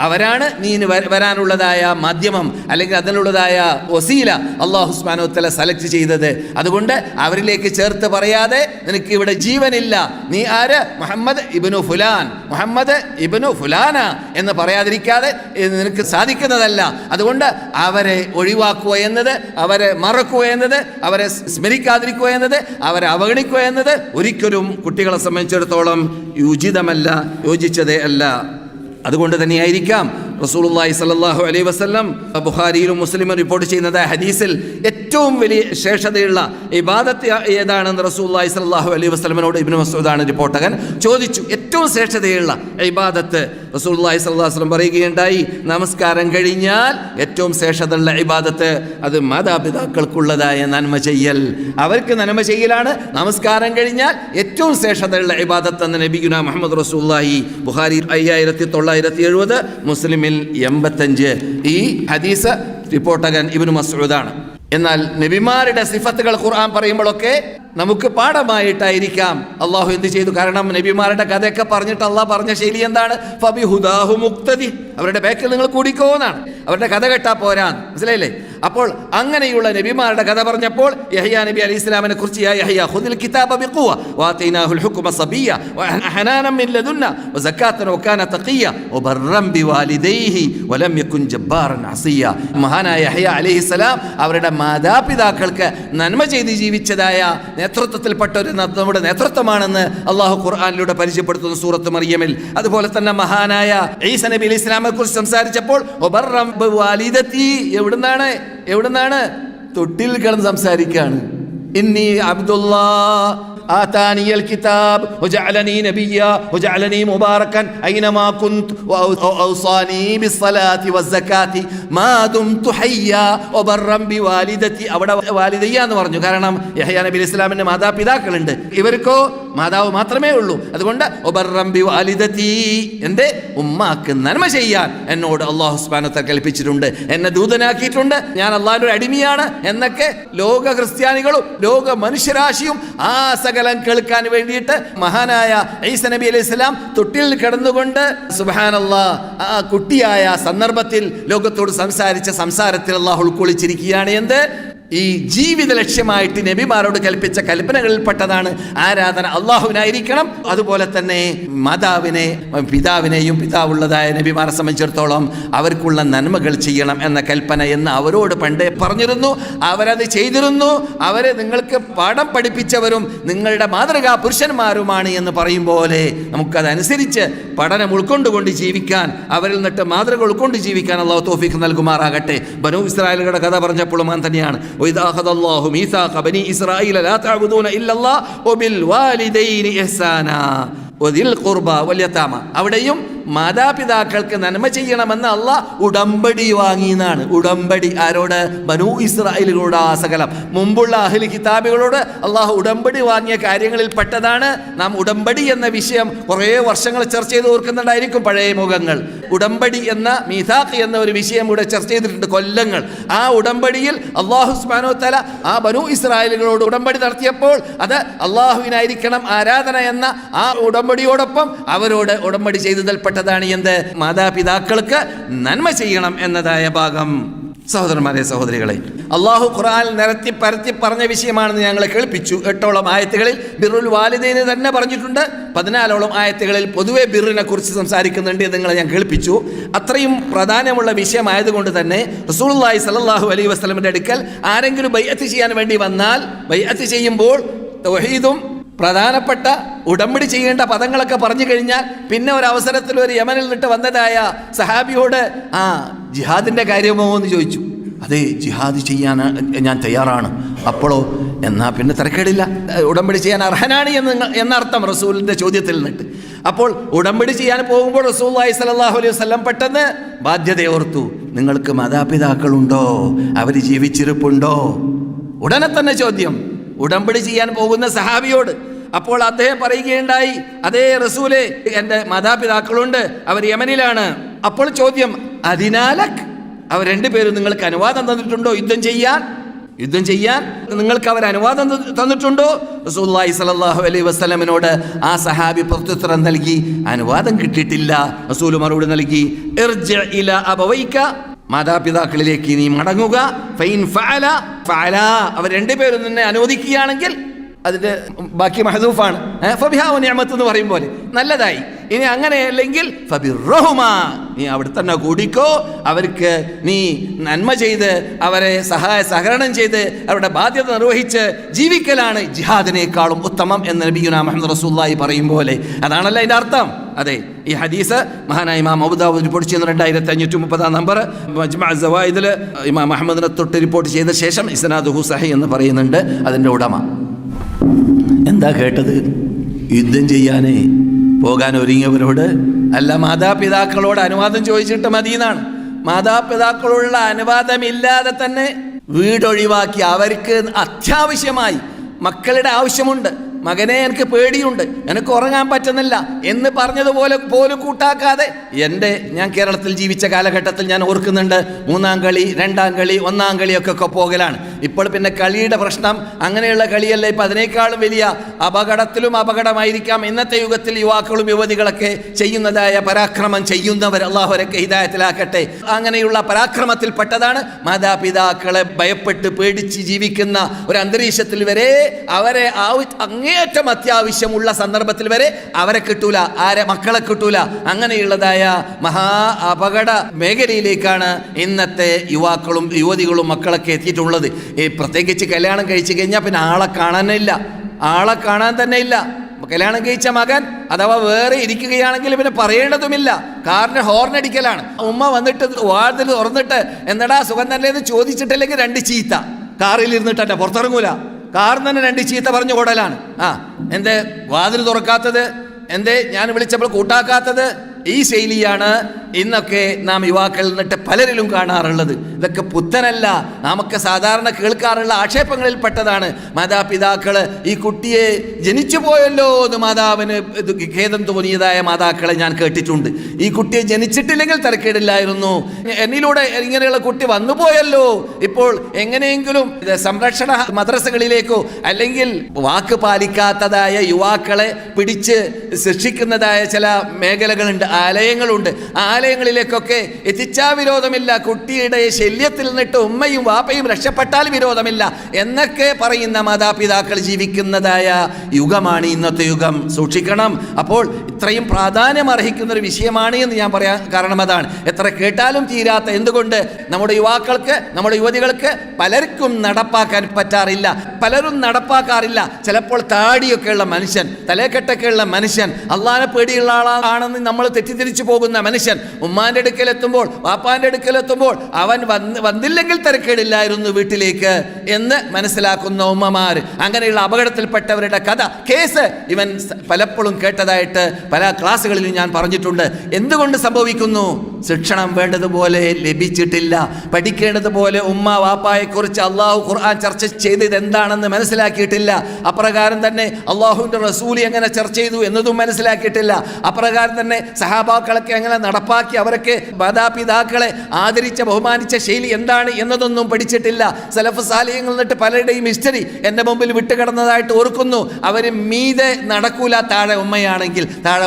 അവരാണ് നീ വരാനുള്ളതായ മാധ്യമം, അല്ലെങ്കിൽ അതിനുള്ളതായ വസീല അല്ലാഹു സുബ്ഹാനഹു വ തആല സെലക്ട് ചെയ്തത്. അതുകൊണ്ട് അവരിലേക്ക് ചേർത്ത് പറയാതെ നിനക്ക് ഇവിടെ ജീവനില്ല, നീ ആര്? മുഹമ്മദ് ഇബ്നു ഫുലാൻ, മുഹമ്മദ് ഇബ്നു ഫുലാന എന്ന് പറയാതിരിക്കാതെ നിനക്ക് സാധിക്കുന്നതല്ല. അതുകൊണ്ട് അവരെ ഒഴിവാക്കുക എന്നത്, അവരെ മറക്കുക എന്നത്, അവരെ സ്മരിക്കാതിരിക്കുക എന്നത്, അവരെ അവഗണിക്കുക എന്നത് ഒരിക്കലും കുട്ടികളെ സംബന്ധിച്ചിടത്തോളം യോജിതമല്ല, യോജിച്ചതേ അല്ല. അതുകൊണ്ട് തന്നെയായിരിക്കാം റസൂലുള്ളാഹി സ്വല്ലല്ലാഹു അലൈഹി വസല്ലം ബുഖാരിയിലും മുസ്ലിമും റിപ്പോർട്ട് ചെയ്യുന്നത് ഹദീസിൽ ഏറ്റവും വലിയ ശ്രേഷ്ഠതയുള്ള ഇബാദത്ത് ഏതാണെന്ന് റസൂലുള്ളാഹി സ്വല്ലല്ലാഹു അലൈഹി വസല്ലമിനോട് ഇബ്നു മസ്ഊദാണ് റിപ്പോർട്ടകൻ ചോദിച്ചു. ഏറ്റവും ശ്രേഷ്ഠതയുള്ള ഇബാദത്ത് റസൂലുള്ളാഹി സ്വല്ലല്ലാഹു അലൈഹി വസല്ലം പറയുകയുണ്ടായി, നമസ്കാരം കഴിഞ്ഞാൽ ഏറ്റവും ശ്രേഷ്ഠതയുള്ള ഇബാദത്ത് അത് മാതാപിതാക്കൾക്കുള്ളതായ നന്മ ചെയ്യൽ, അവർക്ക് നന്മ ചെയ്യലാണ് നമസ്കാരം കഴിഞ്ഞാൽ ഏറ്റവും ശ്രേഷ്ഠതയുള്ള ഇബാദത്ത് എന്ന് നബിയുനാ മുഹമ്മദ് റസൂലുള്ളാഹി. ബുഖാരി 5970, മുസ്ലിമിൽ 85. ഈ ഹദീസ് റിപ്പോർട്ടകൻ ഇബ്നു മസ്ഊദാണ്. എന്നാൽ നബിമാരുടെ സിഫത്തുകൾ ഖുർആൻ പറയുമ്പോഴൊക്കെ നമുക്ക് പാഠമായിട്ടായിരിക്കാം അള്ളാഹു എന്ത് ചെയ്തു. കാരണം നബിമാരുടെ കഥയൊക്കെ പറഞ്ഞിട്ട് അള്ളാഹ് പറഞ്ഞ ശൈലി എന്താണ്? ഫബിഹുദാഹു മുഖ്തദി, അവരുടെ ബാക്കിൽ നിങ്ങൾ കൂടിക്കോ എന്നാണ്. അവരുടെ കഥ കേട്ടാ പോരാന്ന്, മനസ്സിലായില്ലേ? അപ്പോൾ അങ്ങനെയുള്ള നബിമാരുടെ കഥ പറഞ്ഞപ്പോൾ യഹ്യാ നബി അലൈഹി ഇസ്ലാമിനെ കുറിച്ച് യാ യഹ്യാ ഖുദിൽ കിതാബ ബിഖുവ വഅതൈനാഹുൽ ഹുക്മ സബിയ്യ വഹനാനം മിൻ ലദുന്ന വസകാത്തൻ വകാന തഖിയ്യ വബർറൻ ബിവാലിദൈഹി വലം യകുൻ ജബ്ബാറൻ അസിയ്യ. മഹാനായ യഹ്യാ അലൈഹി സലാം അവരുടെ മാതാപിതാക്കൾക്ക് നന്മ ചെയ്ത് ജീവിച്ചതായ നേതൃത്വത്തിൽപ്പെട്ട ഒരു നമ്മുടെ നേതൃത്വമാണെന്ന് അള്ളാഹു ഖുർആനിലൂടെ പരിചയപ്പെടുത്തുന്നു സൂറത്ത് മറിയമിൽ. അതുപോലെ തന്നെ മഹാനായ ഈസ നബി അലൈഹി ഇസ്ലാമിനെ കുറിച്ച് സംസാരിച്ചപ്പോൾ വബർറൻ ബിവാലിദതി, എവിടുന്നാണ്? തൊട്ടിൽ കിടന്ന് സംസാരിക്കുകയാണ്. ഇന്നി അബ്ദുല്ലാഹ് ആതാനിയൽ കിതാബ് വജഅലനി നബിയ്യ വജഅലനി മുബാറകൻ ഐനമാ കുൻതു വഔസാനി ബിസ്സലാത്തി വസ്സകാത്തി മാ ദുംതു ഹയ്യ വബർറൻ ബിവാലിദതി. അവിടെ വാലിദയ്യ എന്ന് പറഞ്ഞു. കാരണം യഹ്യാ നബി അലൈഹി ഇസ്ലാമിന്റെ മാതാപിതാക്കളുണ്ട്, ഇവർക്കോ മാതാവ് മാത്രമേ ഉള്ളൂ. അതുകൊണ്ട് വബർറൻ ബിവാലിദതി, എൻ്റെ ഉമ്മാക്ക് നന്മ ചെയ്യാൻ എന്നോട് അല്ലാഹു സുബ്ഹാനഹു വ തആല കൽപ്പിച്ചിട്ടുണ്ട്, എന്നെ ദൂതനാക്കിയിട്ടുണ്ട്, ഞാൻ അല്ലാഹുവിന്റെ അടിമയാണ് എന്നൊക്കെ ലോക ക്രിസ്ത്യാനികളും ലോക മനുഷ്യരാശിയും ആ സകലം കേൾക്കാൻ വേണ്ടിയിട്ട് മഹാനായ ഈസ നബി അലൈഹി സ്വലാം തൊട്ടിൽ കിടന്നുകൊണ്ട് സുബ്ഹാനല്ലാഹ് ആ കുട്ടിയായ സന്ദർഭത്തിൽ ലോകത്തോട് സംസാരിച്ച സംസാരത്തിൽ അല്ലാഹു ഉൾക്കൊള്ളിച്ചിരിക്കുകയാണ്. എന്ത്? ഈ ജീവിത ലക്ഷ്യമായിട്ട് നബിമാരോട് കൽപ്പിച്ച കൽപ്പനകളിൽപ്പെട്ടതാണ് ആരാധന അള്ളാഹുവിനായിരിക്കണം. അതുപോലെ തന്നെ മാതാവിനെ പിതാവിനെയും പിതാവുള്ളതായ നബിമാരെ സംബന്ധിച്ചിടത്തോളം അവർക്കുള്ള നന്മകൾ ചെയ്യണം എന്ന കൽപ്പന എന്ന് അവരോട് പണ്ടേ പറഞ്ഞിരുന്നു. അവരത് ചെയ്തിരുന്നു. അവരെ നിങ്ങൾക്ക് പാഠം പഠിപ്പിച്ചവരും നിങ്ങളുടെ മാതൃകാ പുരുഷന്മാരുമാണ് എന്ന് പറയും പോലെ നമുക്കതനുസരിച്ച് പഠനം ഉൾക്കൊണ്ടുകൊണ്ട് ജീവിക്കാൻ, അവരിൽ നിന്നിട്ട് മാതൃക ഉൾക്കൊണ്ട് ജീവിക്കാൻ അള്ളാഹു തൗഫീഖ് നൽകുമാറാകട്ടെ. ബനൂ ഇസ്രായേലുകളുടെ കഥ പറഞ്ഞപ്പോഴും അങ്ങനെ തന്നെയാണ്. وإذا أخذ الله ميثاق بني إسرائيل لا تعبدون إلا الله وبالوالدين إحسانا وذي القربى واليتامى. അവിടെയും മാതാപിതാക്കൾക്ക് നന്മ ചെയ്യണമെന്ന് അള്ളാഹ് ഉടമ്പടി വാങ്ങിയെന്നാണ്. ഉടമ്പടി ആരോട്? ബനൂ ഇസ്രായേലുകളോട്. ആ സകലം മുമ്പുള്ള അഹ്ലി കിതാബുകളോട് അള്ളാഹു ഉടമ്പടി വാങ്ങിയ കാര്യങ്ങളിൽ പെട്ടതാണ്. നാം ഉടമ്പടി എന്ന വിഷയം കുറേ വർഷങ്ങൾ ചർച്ച ചെയ്ത് ഓർക്കുന്നുണ്ടായിരിക്കും പഴയ മുഖങ്ങൾ. ഉടമ്പടി എന്ന മീഥാഖ് എന്ന ഒരു വിഷയം ഇവിടെ ചർച്ച ചെയ്തിട്ടുണ്ട് കൊല്ലങ്ങൾ. ആ ഉടമ്പടിയിൽ അള്ളാഹു സുബ്ഹാനഹു വ തആല ആ ബനൂ ഇസ്രായേലുകളോട് ഉടമ്പടി നടത്തിയപ്പോൾ അത് അള്ളാഹുവിനായിരിക്കണം ആരാധന എന്ന ആ ഉടമ്പടിയോടൊപ്പം അവരോട് ഉടമ്പടി ചെയ്തതിൽപ്പെട്ടതാണ് എന്ത്? മാതാപിതാക്കൾക്ക് നന്മ ചെയ്യണം എന്നതായ ഭാഗം. സഹോദരന്മാരെ, സഹോദരികളെ, അള്ളാഹു ഖുർആനിൽ നിരത്തി പരത്തി പറഞ്ഞ വിഷയമാണെന്ന് ഞങ്ങളെ കേൾപ്പിച്ചു. 8ഓളം ആയത്തുകളിൽ ബിറുൽ വാലിദൈനെ തന്നെ പറഞ്ഞിട്ടുണ്ട്. 14ഓളം ആയത്തുകളിൽ പൊതുവെ ബിറിനെ കുറിച്ച് സംസാരിക്കുന്നുണ്ട്. നിങ്ങളെ ഞാൻ കേൾപ്പിച്ചു. അത്രയും പ്രാധാന്യമുള്ള വിഷയമായതുകൊണ്ട് തന്നെ റസൂലുള്ളാഹി സ്വല്ലല്ലാഹു അലൈഹി വസല്ലമയുടെ അടുക്കൽ ആരെങ്കിലും ബൈഅത്ത് ചെയ്യാൻ വേണ്ടി വന്നാൽ ബൈഅത്ത് ചെയ്യുമ്പോൾ തൗഹീദും പ്രധാനപ്പെട്ട ഉടമ്പടി ചെയ്യേണ്ട പദങ്ങളൊക്കെ പറഞ്ഞു കഴിഞ്ഞാൽ പിന്നെ ഒരു അവസരത്തിൽ ഒരു യമനിൽ നിന്നിട്ട് വന്നതായ സഹാബിയോട് ജിഹാദിൻ്റെ കാര്യമോ എന്ന് ചോദിച്ചു. അതെ, ജിഹാദ് ചെയ്യാൻ ഞാൻ തയ്യാറാണ്. അപ്പോഴോ? എന്നാൽ പിന്നെ തിരക്കേടില്ല, ഉടമ്പടി ചെയ്യാൻ അർഹനാണ് എന്നർത്ഥം റസൂലിൻ്റെ ചോദ്യത്തിൽ നിന്നിട്ട്. അപ്പോൾ ഉടമ്പടി ചെയ്യാൻ പോകുമ്പോൾ റസൂലുള്ളാഹി സ്വല്ലല്ലാഹു അലൈഹി വസല്ലം പെട്ടെന്ന് ബാധ്യതയോർത്തു. നിങ്ങൾക്ക് മാതാപിതാക്കളുണ്ടോ? അവർ ജീവിച്ചിരിപ്പുണ്ടോ? ഉടനെ തന്നെ ചോദ്യം ഉടമ്പടി ചെയ്യാൻ പോകുന്ന സഹാബിയോട്. അപ്പോൾ അദ്ദേഹം പറയുകയുണ്ടായി, അതേ റസൂലേ, എൻ്റെ മാതാപിതാക്കളുണ്ട്, അവർ യമനിലാണ്. അപ്പോൾ ചോദ്യം, അതിനാലക്, അവർ രണ്ടുപേരും നിങ്ങൾക്ക് അനുവാദം തന്നിട്ടുണ്ടോ യുദ്ധം ചെയ്യാൻ നിങ്ങൾക്ക് അവർ അനുവാദം തന്നിട്ടുണ്ടോ? റസൂലുള്ളാഹി സ്വല്ലല്ലാഹു അലൈഹി വസല്ലമിനോട് ആ സഹാബി പ്രത്യുത്തരം നൽകി, അനുവാദം കിട്ടിയിട്ടില്ല. റസൂൽ മറുപടി നൽകി, ഇർജി ഇലാ അബവൈക, മാതാപിതാക്കളിലേക്ക് നീ മടങ്ങുക. ഫൈൻ ഫഅല ഫഅല, അവർ രണ്ടുപേരും നിന്നെ അനുവദിക്കുകയാണെങ്കിൽ, അതിൻ്റെ ബാക്കി മഹദൂഫാണ്, ഫബിഹാ വ നിഅമത്ത് എന്ന് പറയും പോലെ നല്ലതായി. ഇനി അങ്ങനെയല്ലെങ്കിൽ ഫബിർറഹുമാ, നീ അവിടെ തന്നെ കൂടിക്കോ. അവർക്ക് നീ നന്മ ചെയ്ത് അവരെ സഹകരണം ചെയ്ത് അവരുടെ ബാധ്യത നിർവഹിച്ച് ജീവിക്കലാണ് ജിഹാദിനേക്കാളും ഉത്തമം എന്ന് നബിയുനാ മുഹമ്മദ് റസൂലുള്ളാഹി പറയും പോലെ. അതാണല്ലോ അതിൻ്റെ അർത്ഥം. അതെ, ഈ ഹദീസ് മഹാനായ ഇമാം അബൂ ദാവൂദ് റിപ്പോർട്ട് ചെയ്യുന്ന 2530 നമ്പർ മജ്മഅ സവായിദിൽ ഇമാം അഹ്മദിനെ തൊട്ട് റിപ്പോർട്ട് ചെയ്ത ശേഷം ഇസ്നാദുഹു സഹീഹ് എന്ന് പറയുന്നുണ്ട് അതിൻ്റെ ഉടമ. എന്താ കേട്ടത്? യുദ്ധം ചെയ്യാനേ പോകാൻ ഒരുങ്ങിയവരോട് അല്ല, മാതാപിതാക്കളോട് അനുവാദം ചോദിച്ചിട്ട് മതിയെന്നാണ്. മാതാപിതാക്കളുള്ള അനുവാദമില്ലാതെ തന്നെ വീടൊഴിവാക്കി അവർക്ക് അത്യാവശ്യമായി മക്കളുടെ ആവശ്യമുണ്ട്, മകനെ എനിക്ക് പേടിയുണ്ട്, എനിക്ക് ഉറങ്ങാൻ പറ്റുന്നില്ല എന്ന് പറഞ്ഞതുപോലെ പോലും കൂട്ടാക്കാതെ ഞാൻ കേരളത്തിൽ ജീവിച്ച കാലഘട്ടത്തിൽ ഞാൻ ഓർക്കുന്നുണ്ട്, 3-ാം കളി 2-ാം കളി 1-ാം കളിയൊക്കെ പോകലാണ്. ഇപ്പോൾ പിന്നെ കളിയുടെ പ്രശ്നം അങ്ങനെയുള്ള കളിയല്ല. ഇപ്പം അതിനേക്കാളും വലിയ അപകടത്തിലും അപകടമായിരിക്കാം ഇന്നത്തെ യുഗത്തിൽ യുവാക്കളും യുവതികളൊക്കെ ചെയ്യുന്നതായ പരാക്രമം ചെയ്യുന്നവർ. അള്ളാഹു അവരൊക്കെ ഹിദായത്തിലാക്കട്ടെ. അങ്ങനെയുള്ള പരാക്രമത്തിൽപ്പെട്ടതാണ് മാതാപിതാക്കളെ ഭയപ്പെട്ട് പേടിച്ച് ജീവിക്കുന്ന ഒരു അന്തരീക്ഷത്തിൽ വരെ അവരെ അങ്ങേയറ്റം അത്യാവശ്യമുള്ള സന്ദർഭത്തിൽ വരെ അവരെ കിട്ടൂല, മക്കളെ കിട്ടൂല. അങ്ങനെയുള്ളതായ മഹാ അപകട മേഖലയിലേക്കാണ് ഇന്നത്തെ യുവാക്കളും യുവതികളും മക്കളൊക്കെ എത്തിയിട്ടുള്ളത്. പ്രത്യേകിച്ച് കല്യാണം കഴിച്ചു കഴിഞ്ഞാൽ പിന്നെ ആളെ കാണാൻ തന്നെ ഇല്ല. കല്യാണം കഴിച്ച മകൻ അഥവാ വേറെ ഇരിക്കുകയാണെങ്കിൽ പിന്നെ പറയേണ്ടതുമില്ല. കാറിന് ഹോർണടിക്കലാണ്. ഉമ്മ വന്നിട്ട് വാതിൽ തുറന്നിട്ട് എന്നടാ സുഖം തന്നെ എന്ന് ചോദിച്ചിട്ടില്ലെങ്കിൽ 2 ചീത്ത. കാറിൽ ഇരുന്നിട്ടെ പുറത്തിറങ്ങൂല. കാറിൽ തന്നെ 2 ചീത്ത പറഞ്ഞു ഓടലാണ്. എന്തേ വാതിൽ തുറക്കാത്തത്, എന്തേ ഞാൻ വിളിച്ചപ്പോൾ കൂട്ടാക്കാത്തത്? ഈ ശൈലിയാണ് ഇന്നൊക്കെ നാം യുവാക്കളിൽ നിന്നിട്ട് പലരിലും കാണാറുള്ളത്. ഇതൊക്കെ പുത്തനല്ല, നമുക്ക് സാധാരണ കേൾക്കാറുള്ള ആക്ഷേപങ്ങളിൽ പെട്ടതാണ്. മാതാപിതാക്കൾ ഈ കുട്ടിയെ ജനിച്ചു പോയല്ലോ എന്ന് മാതാവിന് ഖേദം തോന്നിയതായ മാതാക്കളെ ഞാൻ കേട്ടിട്ടുണ്ട്. ഈ കുട്ടിയെ ജനിച്ചിട്ടില്ലെങ്കിൽ തിരക്കേടില്ലായിരുന്നു, എന്നിലൂടെ ഇങ്ങനെയുള്ള കുട്ടി വന്നുപോയല്ലോ, ഇപ്പോൾ എങ്ങനെയെങ്കിലും സംരക്ഷണ മദ്രസകളിലേക്കോ അല്ലെങ്കിൽ വാക്ക് പാലിക്കാത്തതായ യുവാക്കളെ പിടിച്ച് ശിക്ഷിക്കുന്നതായ ചില മേഖലകളുണ്ട്, ആലയങ്ങളുണ്ട്. ആലയങ്ങളിലേക്കൊക്കെ എത്തിച്ചാൽ വിരോധമില്ല, കുട്ടിയുടെ ശല്യത്തിൽ നിന്നിട്ട് ഉമ്മയും വാപ്പയും രക്ഷപ്പെട്ടാൽ വിരോധമില്ല എന്നൊക്കെ പറയുന്ന മാതാപിതാക്കൾ ജീവിക്കുന്നതായ യുഗമാണ് ഇന്നത്തെ യുഗം. സൂക്ഷിക്കണം. അപ്പോൾ ഇത്രയും പ്രാധാന്യം അർഹിക്കുന്നൊരു വിഷയമാണ് എന്ന് ഞാൻ പറയാൻ കാരണം അതാണ്. എത്ര കേട്ടാലും തീരാത്ത. എന്തുകൊണ്ട്? നമ്മുടെ യുവാക്കൾക്ക്, നമ്മുടെ യുവതികൾക്ക് പലർക്കും നടപ്പാക്കാൻ പറ്റാറില്ല, പലരും നടപ്പാക്കാറില്ല. ചിലപ്പോൾ താടിയൊക്കെയുള്ള മനുഷ്യൻ, തലേക്കെട്ടൊക്കെയുള്ള മനുഷ്യൻ, അള്ളാഹനെ പേടിയുള്ള ആളാണെന്ന് നമ്മൾ തെറ്റിദ്ധരിച്ചു പോകുന്ന മനുഷ്യൻ, ഉമ്മാന്റെ അടുക്കലെത്തുമ്പോൾ, വാപ്പാന്റെ അടുക്കലെത്തുമ്പോൾ അവൻ വന്നില്ലെങ്കിൽ തിരക്കേടില്ലായിരുന്നു വീട്ടിലേക്ക് എന്ന് മനസ്സിലാക്കുന്ന ഉമ്മമാർ. അങ്ങനെയുള്ള അപകടത്തിൽപ്പെട്ടവരുടെ കഥ, കേസ് ഇവൻ പലപ്പോഴും കേട്ടതായിട്ട് പല ക്ലാസ്സുകളിലും ഞാൻ പറഞ്ഞിട്ടുണ്ട്. എന്തുകൊണ്ട് സംഭവിക്കുന്നു? ശിക്ഷണം വേണ്ടതുപോലെ ലഭിച്ചിട്ടില്ല. പഠിക്കേണ്ടതുപോലെ ഉമ്മ വാപ്പായെക്കുറിച്ച് അള്ളാഹു ഖുർആൻ ചർച്ച ചെയ്തത് എന്താണെന്ന് മനസ്സിലാക്കിയിട്ടില്ല. അപ്രകാരം തന്നെ അള്ളാഹുവിൻ്റെ റസൂൽ എങ്ങനെ ചർച്ച ചെയ്തു എന്നതും മനസ്സിലാക്കിയിട്ടില്ല. അപ്രകാരം തന്നെ സഹാബാക്കളൊക്കെ എങ്ങനെ നടപ്പാക്കി, അവരൊക്കെ മാതാപിതാക്കളെ ആദരിച്ച ബഹുമാനിച്ച ശൈലി എന്താണ് എന്നതൊന്നും പഠിച്ചിട്ടില്ല. സലഫ് സാലിഹ്യങ്ങൾ എന്നിട്ട് പലരുടെയും ഹിസ്റ്ററി എൻ്റെ മുമ്പിൽ വിട്ടുകിടന്നതായിട്ട് ഓർക്കുന്നു. അവർ മീതെ നടക്കൂല, താഴെ ഉമ്മയാണെങ്കിൽ, താഴെ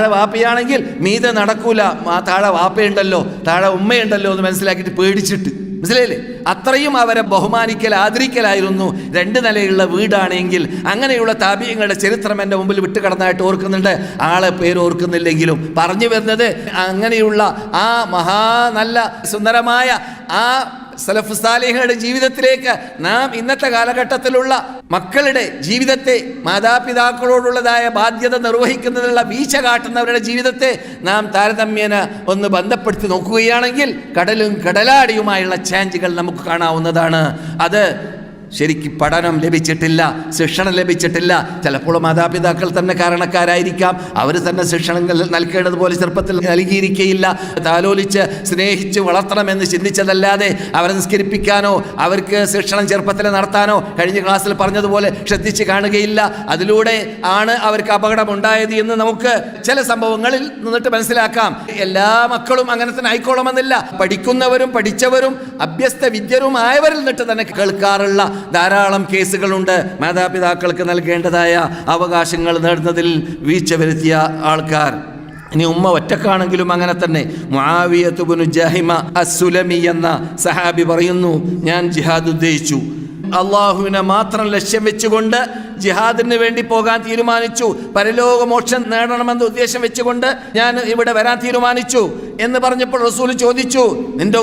വാപ്പയാണെങ്കിൽ മീതെ നടക്കൂല, താഴെ വാപ്പയുണ്ടല്ലോ, താഴെ ഉമ്മയുണ്ടല്ലോ എന്ന് മനസ്സിലാക്കിയിട്ട് പേടിച്ചിട്ട്, മനസ്സിലായില്ലേ? അത്രയും അവരെ ബഹുമാനിക്കൽ, ആദരിക്കലായിരുന്നു. 2 നിലയുള്ള വീടാണെങ്കിൽ. അങ്ങനെയുള്ള താബിഈങ്ങളുടെ ചരിത്രം എൻ്റെ മുമ്പിൽ വിട്ടുകിടന്നതായിട്ട് ഓർക്കുന്നുണ്ട്. ആളെ പേര് ഓർക്കുന്നില്ലെങ്കിലും പറഞ്ഞു വരുന്നത് അങ്ങനെയുള്ള ആ നല്ല സുന്ദരമായ ആ സലഫ് സാലിഹുകളുടെ ജീവിതത്തിലേക്ക് നാം ഇന്നത്തെ കാലഘട്ടത്തിലുള്ള മക്കളുടെ ജീവിതത്തെ, മാതാപിതാക്കളോടുള്ളതായ ബാധ്യത നിർവഹിക്കുന്നതിനുള്ള വീഴ്ച കാട്ടുന്നവരുടെ ജീവിതത്തെ നാം താരതമ്യേന ഒന്ന് ബന്ധപ്പെടുത്തി നോക്കുകയാണെങ്കിൽ കടലും കടലാടിയുമായുള്ള ചേഞ്ചുകൾ നമുക്ക് കാണാവുന്നതാണ്. അത് ശരിക്ക് പഠനം ലഭിച്ചിട്ടില്ല, ശിക്ഷണം ലഭിച്ചിട്ടില്ല. ചിലപ്പോൾ മാതാപിതാക്കൾ തന്നെ കാരണക്കാരായിരിക്കാം. അവർ തന്നെ ശിക്ഷണങ്ങൾ നൽകേണ്ടതുപോലെ ചെറുപ്പത്തിൽ നൽകിയിരിക്കുകയില്ല. താലോലിച്ച് സ്നേഹിച്ച് വളർത്തണമെന്ന് ചിന്തിച്ചതല്ലാതെ അവരെ നിസ്കരിപ്പിക്കാനോ അവർക്ക് ശിക്ഷണം ചെറുപ്പത്തിൽ നടത്താനോ കഴിഞ്ഞ ക്ലാസ്സിൽ പറഞ്ഞതുപോലെ ശ്രദ്ധിച്ച് കാണുകയില്ല. അതിലൂടെ ആണ് അവർക്ക് അപകടമുണ്ടായത് എന്ന് നമുക്ക് ചില സംഭവങ്ങളിൽ നിന്നിട്ട് മനസ്സിലാക്കാം. എല്ലാ മക്കളും അങ്ങനെ തന്നെ ആയിക്കോളണമെന്നില്ല. പഠിക്കുന്നവരും പഠിച്ചവരും അഭ്യസ്ത വിദ്യരുമായവരിൽ നിന്നിട്ട് തന്നെ കേൾക്കാറുള്ള ധാരാളം കേസുകളുണ്ട്. മാതാപിതാക്കൾക്ക് നൽകേണ്ടതായ അവകാശങ്ങൾ നേടുന്നതിൽ വീഴ്ച വരുത്തിയ ആൾക്കാർ. ഇനി ഉമ്മ ഒറ്റക്കാണെങ്കിലും അങ്ങനെ തന്നെ. മുആവിയത്ത് ഇബ്നു ജഹിമ അസ്സുലമി എന്ന സഹാബി പറയുന്നു, ഞാൻ ജിഹാദ് ഉദ്ദേശിച്ചു, അള്ളാഹുവിനെ മാത്രം ലക്ഷ്യം വെച്ചുകൊണ്ട് ജിഹാദിന് വേണ്ടി പോകാൻ തീരുമാനിച്ചു, പരലോകമോക്ഷം നേടണമെന്ന ഉദ്ദേശം വെച്ചുകൊണ്ട് ഞാൻ ഇവിടെ വരാൻ തീരുമാനിച്ചു എന്ന് പറഞ്ഞപ്പോൾ റസൂൽ ചോദിച്ചു, നിന്റെ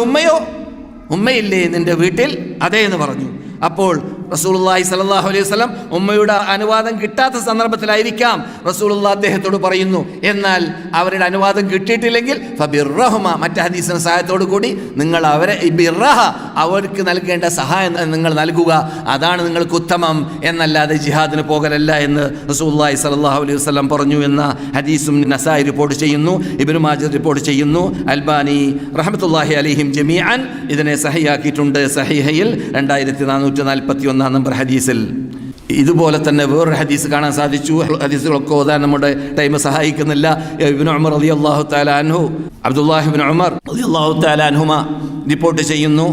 ഉമ്മയില്ലേ നിന്റെ വീട്ടിൽ? അതേ എന്ന് പറഞ്ഞു. അപ്പോൾ റസൂലുള്ളാഹി സ്വല്ലല്ലാഹു അലൈഹി വസല്ലം ഉമ്മയുടെ അനുവാദം കിട്ടാത്ത സന്ദർഭത്തിലായിരിക്കാം റസൂലുള്ളാഹി അദ്ദേഹത്തോട് പറയുന്നു, എന്നാൽ അവരുടെ അനുവാദം കിട്ടിയിട്ടില്ലെങ്കിൽ ഫബിർറഹുമ, മറ്റു ഹദീസിന്റെ സഹായത്തോടു കൂടി നിങ്ങൾ അവരെ ബിർറഹ, അവർക്ക് നൽകേണ്ട സഹായം നിങ്ങൾ നൽകുക, അതാണ് നിങ്ങൾക്ക് ഉത്തമം, എന്നല്ലാതെ ജിഹാദിന് പോകലല്ല എന്ന് റസൂലുള്ളാഹി സ്വല്ലല്ലാഹു അലൈഹി വസല്ലം പറഞ്ഞു എന്ന ഹദീസും നസായി റിപ്പോർട്ട് ചെയ്യുന്നു, ഇബ്നു മാജ റിപ്പോർട്ട് ചെയ്യുന്നു. അൽബാനി റഹ്മത്തുള്ളാഹി അലൈഹിം ജമീഅൻ ഇതിനെ സഹിയാക്കിയിട്ടുണ്ട്. സഹീഹയിൽ 2441 നമ്പർ ഹദീസിൽ. ഇതുപോലെ തന്നെ വേറൊരു ഹദീസ് കാണാൻ സാധിച്ചു. ഹദീസുകളൊക്കെ ഓതാൻ നമ്മുടെ ടൈം സഹായിക്കുന്നില്ല. ഇബ്നു ഉമർ റളിയല്ലാഹു തആല അൻഹു, അബ്ദുല്ലാഹി ഇബ്നു ഉമർ റളിയല്ലാഹു തആല അൻഹുമ റിപ്പോർട്ട് ചെയ്യുന്നു,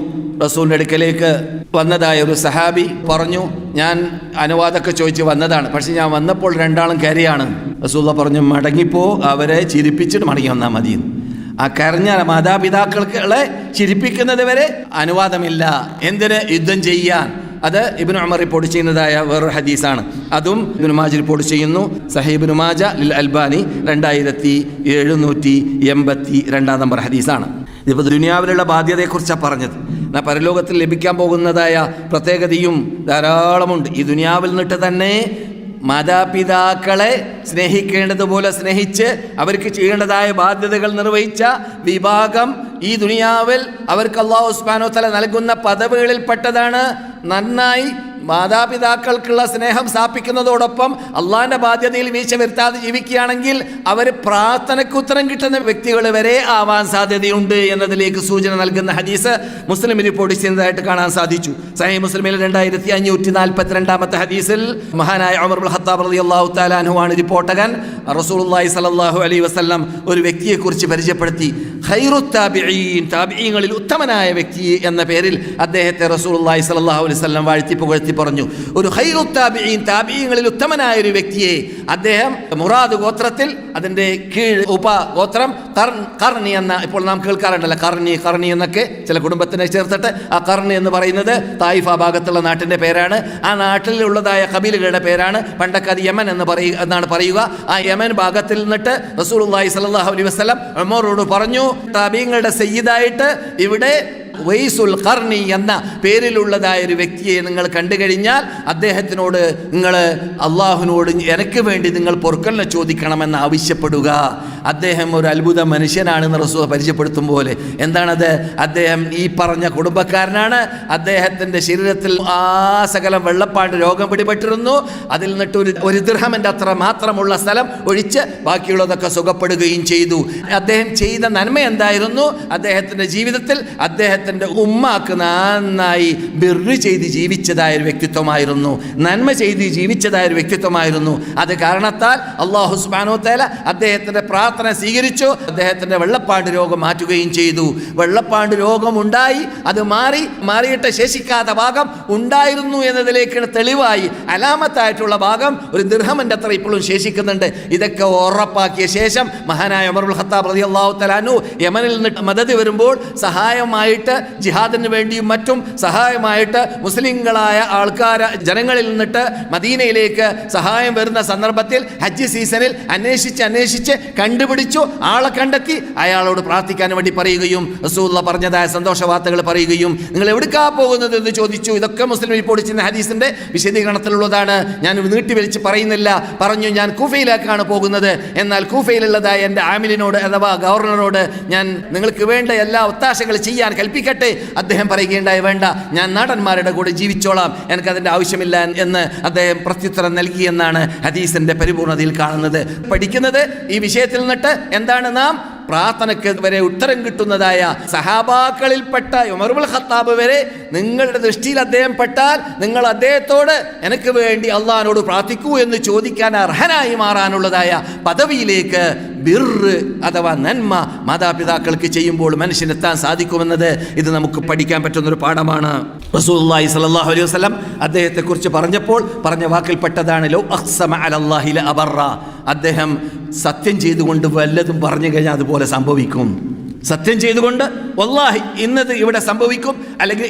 റസൂലിൻ്റെ അടുക്കലേക്ക് വന്നതായ ഒരു സഹാബി പറഞ്ഞു, ഞാൻ അനുവാദമൊക്കെ ചോദിച്ച് വന്നതാണ്, പക്ഷെ ഞാൻ വന്നപ്പോൾ 2 കരയാണ്. റസൂലുള്ളാഹി പറഞ്ഞു, മടങ്ങിപ്പോ, അവരെ ചിരിപ്പിച്ചിട്ട് മടങ്ങി വന്നാൽ മതിയെന്ന്. ആ കരഞ്ഞ മാതാപിതാക്കളെ ചിരിപ്പിക്കുന്നത് വരെ അനുവാദമില്ല. എന്തിന്? യുദ്ധം ചെയ്യാൻ. അത് ഇബ്നു ഉമർ റിപ്പോർട്ട് ചെയ്യുന്നതായ വേറൊരു ഹദീസാണ്. അതും ഇബ്നു മാജ റിപ്പോർട്ട് ചെയ്യുന്നു. സഹീഹ് ഇബ്നു മാജ ലിൽ അൽബാനി 2782 നമ്പർ ഹദീസാണ്. ഇതിപ്പോൾ ദുനിയാവിലുള്ള ബാധ്യതയെക്കുറിച്ചാണ് പറഞ്ഞത്. എന്നാൽ പരലോകത്തിൽ ലഭിക്കാൻ പോകുന്നതായ പ്രത്യേകതയും ധാരാളമുണ്ട്. ഈ ദുനിയാവിൽ നിന്നിട്ട് തന്നെ മാതാപിതാക്കളെ സ്നേഹിക്കേണ്ടതുപോലെ സ്നേഹിച്ച് അവർക്ക് ചെയ്യേണ്ടതായ ബാധ്യതകൾ നിർവഹിച്ച വിഭാഗം ഈ ദുനിയാവിൽ അവർക്ക് അല്ലാഹു സുബ്ഹാനഹു വ തആല നൽകുന്ന പദവികളിൽപ്പെട്ടതാണ്. നന്നായി മാതാപിതാക്കൾക്കുള്ള സ്നേഹം സ്ഥാപിക്കുന്നതോടൊപ്പം അള്ളാഹിൻ്റെ ബാധ്യതയിൽ വീഴ്ച വരുത്താതെ ജീവിക്കുകയാണെങ്കിൽ അവർ പ്രാർത്ഥനയ്ക്ക് ഉത്തരം കിട്ടുന്ന വ്യക്തികൾ വരെ ആവാൻ സാധ്യതയുണ്ട് എന്നതിലേക്ക് സൂചന നൽകുന്ന ഹദീസ് മുസ്ലിം റിപ്പോർട്ട് ചെയ്യുന്നതായിട്ട് കാണാൻ സാധിച്ചു. സഹീഹ് മുസ്ലിമിൽ 2542 ഹദീസിൽ മഹാനായ ഉമർ ഇബ്നുൽ ഖത്താബ് റളിയല്ലാഹു തആല അൻഹു ആണ് റിപ്പോർട്ടകൻ. റസൂലുള്ളാഹി സ്വല്ലല്ലാഹു അലൈഹി വസല്ലം ഒരു വ്യക്തിയെക്കുറിച്ച് പരിചയപ്പെടുത്തി. ഖൈറുത് താബിഈൻ, താബിഈങ്ങളിൽ ഉത്തമനായ വ്യക്തി എന്ന പേരിൽ അദ്ദേഹത്തെ റസൂലുള്ളാഹി സ്വല്ലല്ലാഹു അലൈഹി വസല്ലം വാഴ്ത്തി പുകഴ്ത്തി പറഞ്ഞു. ഒരു ഖൈറുത് താബിഈൻ, താബിഈങ്ങളിൽ ഉത്തമനായ ഒരു വ്യക്തിയെ അദ്ദേഹം മുറാദ് ഗോത്രത്തിൽ അതിൻ്റെ കീഴ് ഉപഗോത്രം കർണി എന്ന, ഇപ്പോൾ നാം കേൾക്കാറുണ്ടല്ലോ കർണി എന്നൊക്കെ ചില കുടുംബത്തിനെ ചേർത്തിട്ട് ആ കർണി എന്ന് പറയുന്നത് തായിഫ ഭാഗത്തുള്ള നാട്ടിൻ്റെ പേരാണ്. ആ നാട്ടിലുള്ളതായ കബീലുകളുടെ പേരാണ്. പണ്ടൊക്കെ അത് യമൻ എന്നാണ് പറയുക. ആ യമൻ ഭാഗത്തിൽ നിന്നിട്ട് റസൂലുള്ളാഹി സ്വല്ലല്ലാഹു അലൈഹി വസല്ലം ഉമറോട് പറഞ്ഞു, താബിഈങ്ങളുടെ സയ്യിദായിട്ട് ഇവിടെ വൈസുൽ ഖർനി എന്ന പേരിലുള്ളതായ ഒരു വ്യക്തിയെ നിങ്ങൾ കണ്ടു കഴിഞ്ഞാൽ അദ്ദേഹത്തിനോട് നിങ്ങൾ അള്ളാഹുവിനോട് എനിക്ക് വേണ്ടി നിങ്ങൾ പൊറുക്കലിനെ ചോദിക്കണമെന്ന് ആവശ്യപ്പെടുക. അദ്ദേഹം ഒരു അത്ഭുത മനുഷ്യനാണെന്ന് റസൂൽ പരിചയപ്പെടുത്തും പോലെ. എന്താണത്? അദ്ദേഹം ഈ പറഞ്ഞ കുടുംബക്കാരനാണ്. അദ്ദേഹത്തിൻ്റെ ശരീരത്തിൽ സകലം വെള്ളപ്പാണ്ട് രോഗം പിടിപെട്ടിരുന്നു. അതിൽ നിന്നിട്ട് ഒരു ദിർഹമിൻ്റെ അത്ര മാത്രമുള്ള സ്ഥലം ഒഴിച്ച് ബാക്കിയുള്ളതൊക്കെ സുഖപ്പെടുകയും ചെയ്തു. അദ്ദേഹം ചെയ്ത നന്മ എന്തായിരുന്നു? അദ്ദേഹത്തിൻ്റെ ജീവിതത്തിൽ അദ്ദേഹത്തിൻ്റെ ഉമ്മാക്ക് നന്നായി ബിർറ് ചെയ്ത് ജീവിച്ചതായ ഒരു വ്യക്തിത്വമായിരുന്നു, നന്മ ചെയ്ത് ജീവിച്ചതായ ഒരു വ്യക്തിത്വമായിരുന്നു. അത് കാരണത്താൽ അല്ലാഹു സുബ്ഹാനഹു വ തആല അദ്ദേഹത്തിൻ്റെ പ്രാർത്ഥന സ്വീകരിച്ചു. അദ്ദേഹത്തിൻ്റെ വെള്ളപ്പാണ്ട് രോഗം മാറ്റുകയും ചെയ്തു. വെള്ളപ്പാണ്ട് രോഗമുണ്ടായി, അത് മാറിയിട്ട് ശേഷിക്കാത്ത ഭാഗം ഉണ്ടായിരുന്നു എന്നതിലേക്കാണ് തെളിവായി അലാമത്തായിട്ടുള്ള ഭാഗം ഒരു ദിർഹമിൻ്റെ അത്ര ഇപ്പോഴും ശേഷിക്കുന്നുണ്ട്. ഇതൊക്കെ ഉറപ്പാക്കിയ ശേഷം മഹാനായ ഉമർ ഇബ്നുൽ ഖത്താബ് റളിയല്ലാഹു തആല അൻഹു യമനിൽ നിന്ന് മദദ് വരുമ്പോൾ സഹായമായിട്ട് ജിഹാദിന് വേണ്ടിയും മറ്റും സഹായമായിട്ട് മുസ്ലിങ്ങളായ ജനങ്ങളിൽ നിന്നിട്ട് മദീനയിലേക്ക് സഹായം വരുന്ന സന്ദർഭത്തിൽ ഹജ്ജ് സീസണിൽ അന്വേഷിച്ച് കണ്ടുപിടിച്ചു, ആളെ കണ്ടെത്തി അയാളോട് പ്രാർത്ഥിക്കാൻ വേണ്ടി പറയുകയും റസൂലുള്ളാഹി പറഞ്ഞതായ സന്തോഷ വാർത്തകൾ പറയുകയും നിങ്ങൾ എവിടേക്കാ പോകുന്നത് എന്ന് ചോദിച്ചു. ഇതൊക്കെ മുസ്ലിം റിപ്പോർട്ട് ചെയ്യുന്ന ഹദീസിന്റെ വിശദീകരണത്തിലുള്ളതാണ്, ഞാൻ നീട്ടിവലിച്ച് പറയുന്നില്ല. പറഞ്ഞു, ഞാൻ കൂഫയിലേക്കാണ് പോകുന്നത്. എന്നാൽ കൂഫയിലുള്ളതായ എൻ്റെ ആമിലിനോട് അഥവാ ഗവർണറോട് ഞാൻ നിങ്ങൾക്ക് വേണ്ട എല്ലാ ഒത്താശകൾ ചെയ്യാൻ കൽപ്പിക്കട്ടെ. അദ്ദേഹം പറയുകയുണ്ടായി, വേണ്ട, ഞാൻ നാടന്മാരുടെ കൂടെ ജീവിച്ചോളാം, എനിക്കതിൻ്റെ ആവശ്യമില്ല എന്ന് അദ്ദേഹം പ്രത്യുത്തരം നൽകിയെന്നാണ് ഹദീസിന്റെ പരിപൂർണതയിൽ കാണുന്നത്. പഠിക്കുന്നത് ഈ വിഷയത്തിൽ നിന്നിട്ട് എന്താണ്? നാം പ്രാർത്ഥനയ്ക്ക് വരെ ഉത്തരം കിട്ടുന്നതായ സഹാബാക്കളിൽപ്പെട്ട ഉമർ ഇബ്നുൽ ഖത്താബ് വരെ നിങ്ങളുടെ ദൃഷ്ടിയിൽ അദ്ദേഹം പെട്ടാൽ നിങ്ങൾ അദ്ദേഹത്തോട് എനിക്ക് വേണ്ടി അള്ളാഹിനോട് പ്രാർത്ഥിക്കൂ എന്ന് ചോദിക്കാൻ അർഹനായി മാറാനുള്ളതായ പദവിയിലേക്ക് ബിർറ് അഥവാ നന്മ മാതാപിതാക്കൾക്ക് ചെയ്യുമ്പോൾ മനുഷ്യനെത്താൻ സാധിക്കുമെന്നത് ഇത് നമുക്ക് പഠിക്കാൻ പറ്റുന്നൊരു പാഠമാണ്. റസൂലുള്ളാഹി സ്വല്ലല്ലാഹു അലൈഹി വസല്ലം അദ്ദേഹത്തെക്കുറിച്ച് പറഞ്ഞപ്പോൾ പറഞ്ഞ വാക്കിൽപ്പെട്ടതാണ് ലൗ അഖ്സമ അലല്ലാഹി ലഅബറ. അദ്ദേഹം സത്യം ചെയ്തുകൊണ്ട് വല്ലതും പറഞ്ഞു കഴിഞ്ഞാൽ അതുപോലെ സംഭവിക്കും. സത്യം ചെയ്തുകൊണ്ട് വല്ലാഹി ഇന്നത് ഇവിടെ സംഭവിക്കും, അല്ലെങ്കിൽ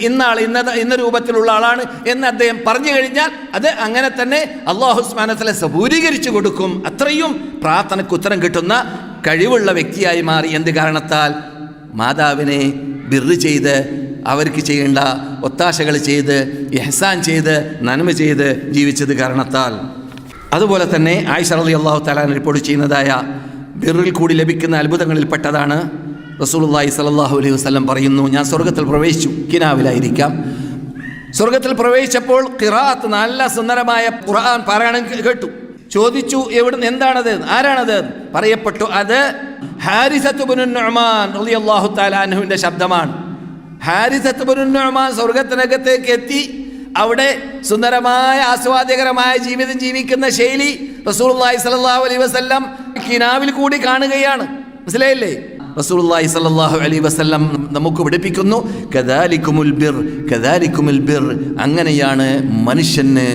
ഇന്ന രൂപത്തിലുള്ള ആളാണ് എന്ന് അദ്ദേഹം പറഞ്ഞു കഴിഞ്ഞാൽ അത് അങ്ങനെ തന്നെ അല്ലാഹു സുബ്ഹാനഹു വ തആല സബൂരീകരിച്ചു കൊടുക്കും. അത്രയും പ്രാർത്ഥനയ്ക്ക് ഉത്തരം കിട്ടുന്ന കഴിവുള്ള വ്യക്തിയായി മാറി. എന്ത് കാരണത്താൽ? മാതാവിനെ ബിർറ് ചെയ്ത് അവർക്ക് ചെയ്യേണ്ട ഒത്താശകൾ ചെയ്ത് ഇഹ്സാൻ ചെയ്ത് നന്മ ചെയ്ത് ജീവിച്ചത് കാരണത്താൽ. അതുപോലെ തന്നെ ആയിഷ റളിയല്ലാഹു തആല റിപ്പോർട്ട് ചെയ്യുന്നതായ ബിർറിൽ കൂടി ലഭിക്കുന്ന അത്ഭുതങ്ങളിൽപ്പെട്ടതാണ് റസൂലുള്ളാഹി സ്വല്ലല്ലാഹു അലൈഹി വസല്ലം പറയുന്നു, ഞാൻ സ്വർഗത്തിൽ പ്രവേശിച്ചു, കിനാവിലായിരിക്കാം. സ്വർഗത്തിൽ പ്രവേശിച്ചപ്പോൾ ഖിറാഅത്ത് നല്ല സുന്ദരമായ ഖുർആൻ പാരായണം കേട്ടു. ചോദിച്ചു, എവിടുന്ന്, എന്താണത്, ആരാണത്? പറയപ്പെട്ടു, അത് ഹാരിസത്ത് ഇബ്നു നുഅ്മാൻ റളിയല്ലാഹു തആല അൻഹുവിന്റെ ശബ്ദമാണ്. ഹാരിസത്ത് ഇബ്നു നുഅ്മാൻ സ്വർഗത്തിനകത്തേക്ക് എത്തി. അവിടെ സുന്ദരമായ ആസ്വാദ്യകരമായ ജീവിതം ജീവിക്കുന്ന ശൈലി റസൂലുള്ളാഹി സ്വല്ലല്ലാഹു അലൈഹി വസല്ലം കിനാവിൽ കൂടി കാണുകയാണ്. മനസ്സിലായില്ലേ? റസൂലുള്ളാഹി സ്വല്ലല്ലാഹു അലൈഹി വസല്ലം നമുക്ക് പഠിപ്പിക്കുന്നു, കദാലികുമുൽ ബിർ, അങ്ങനെയാണ് മനുഷ്യന്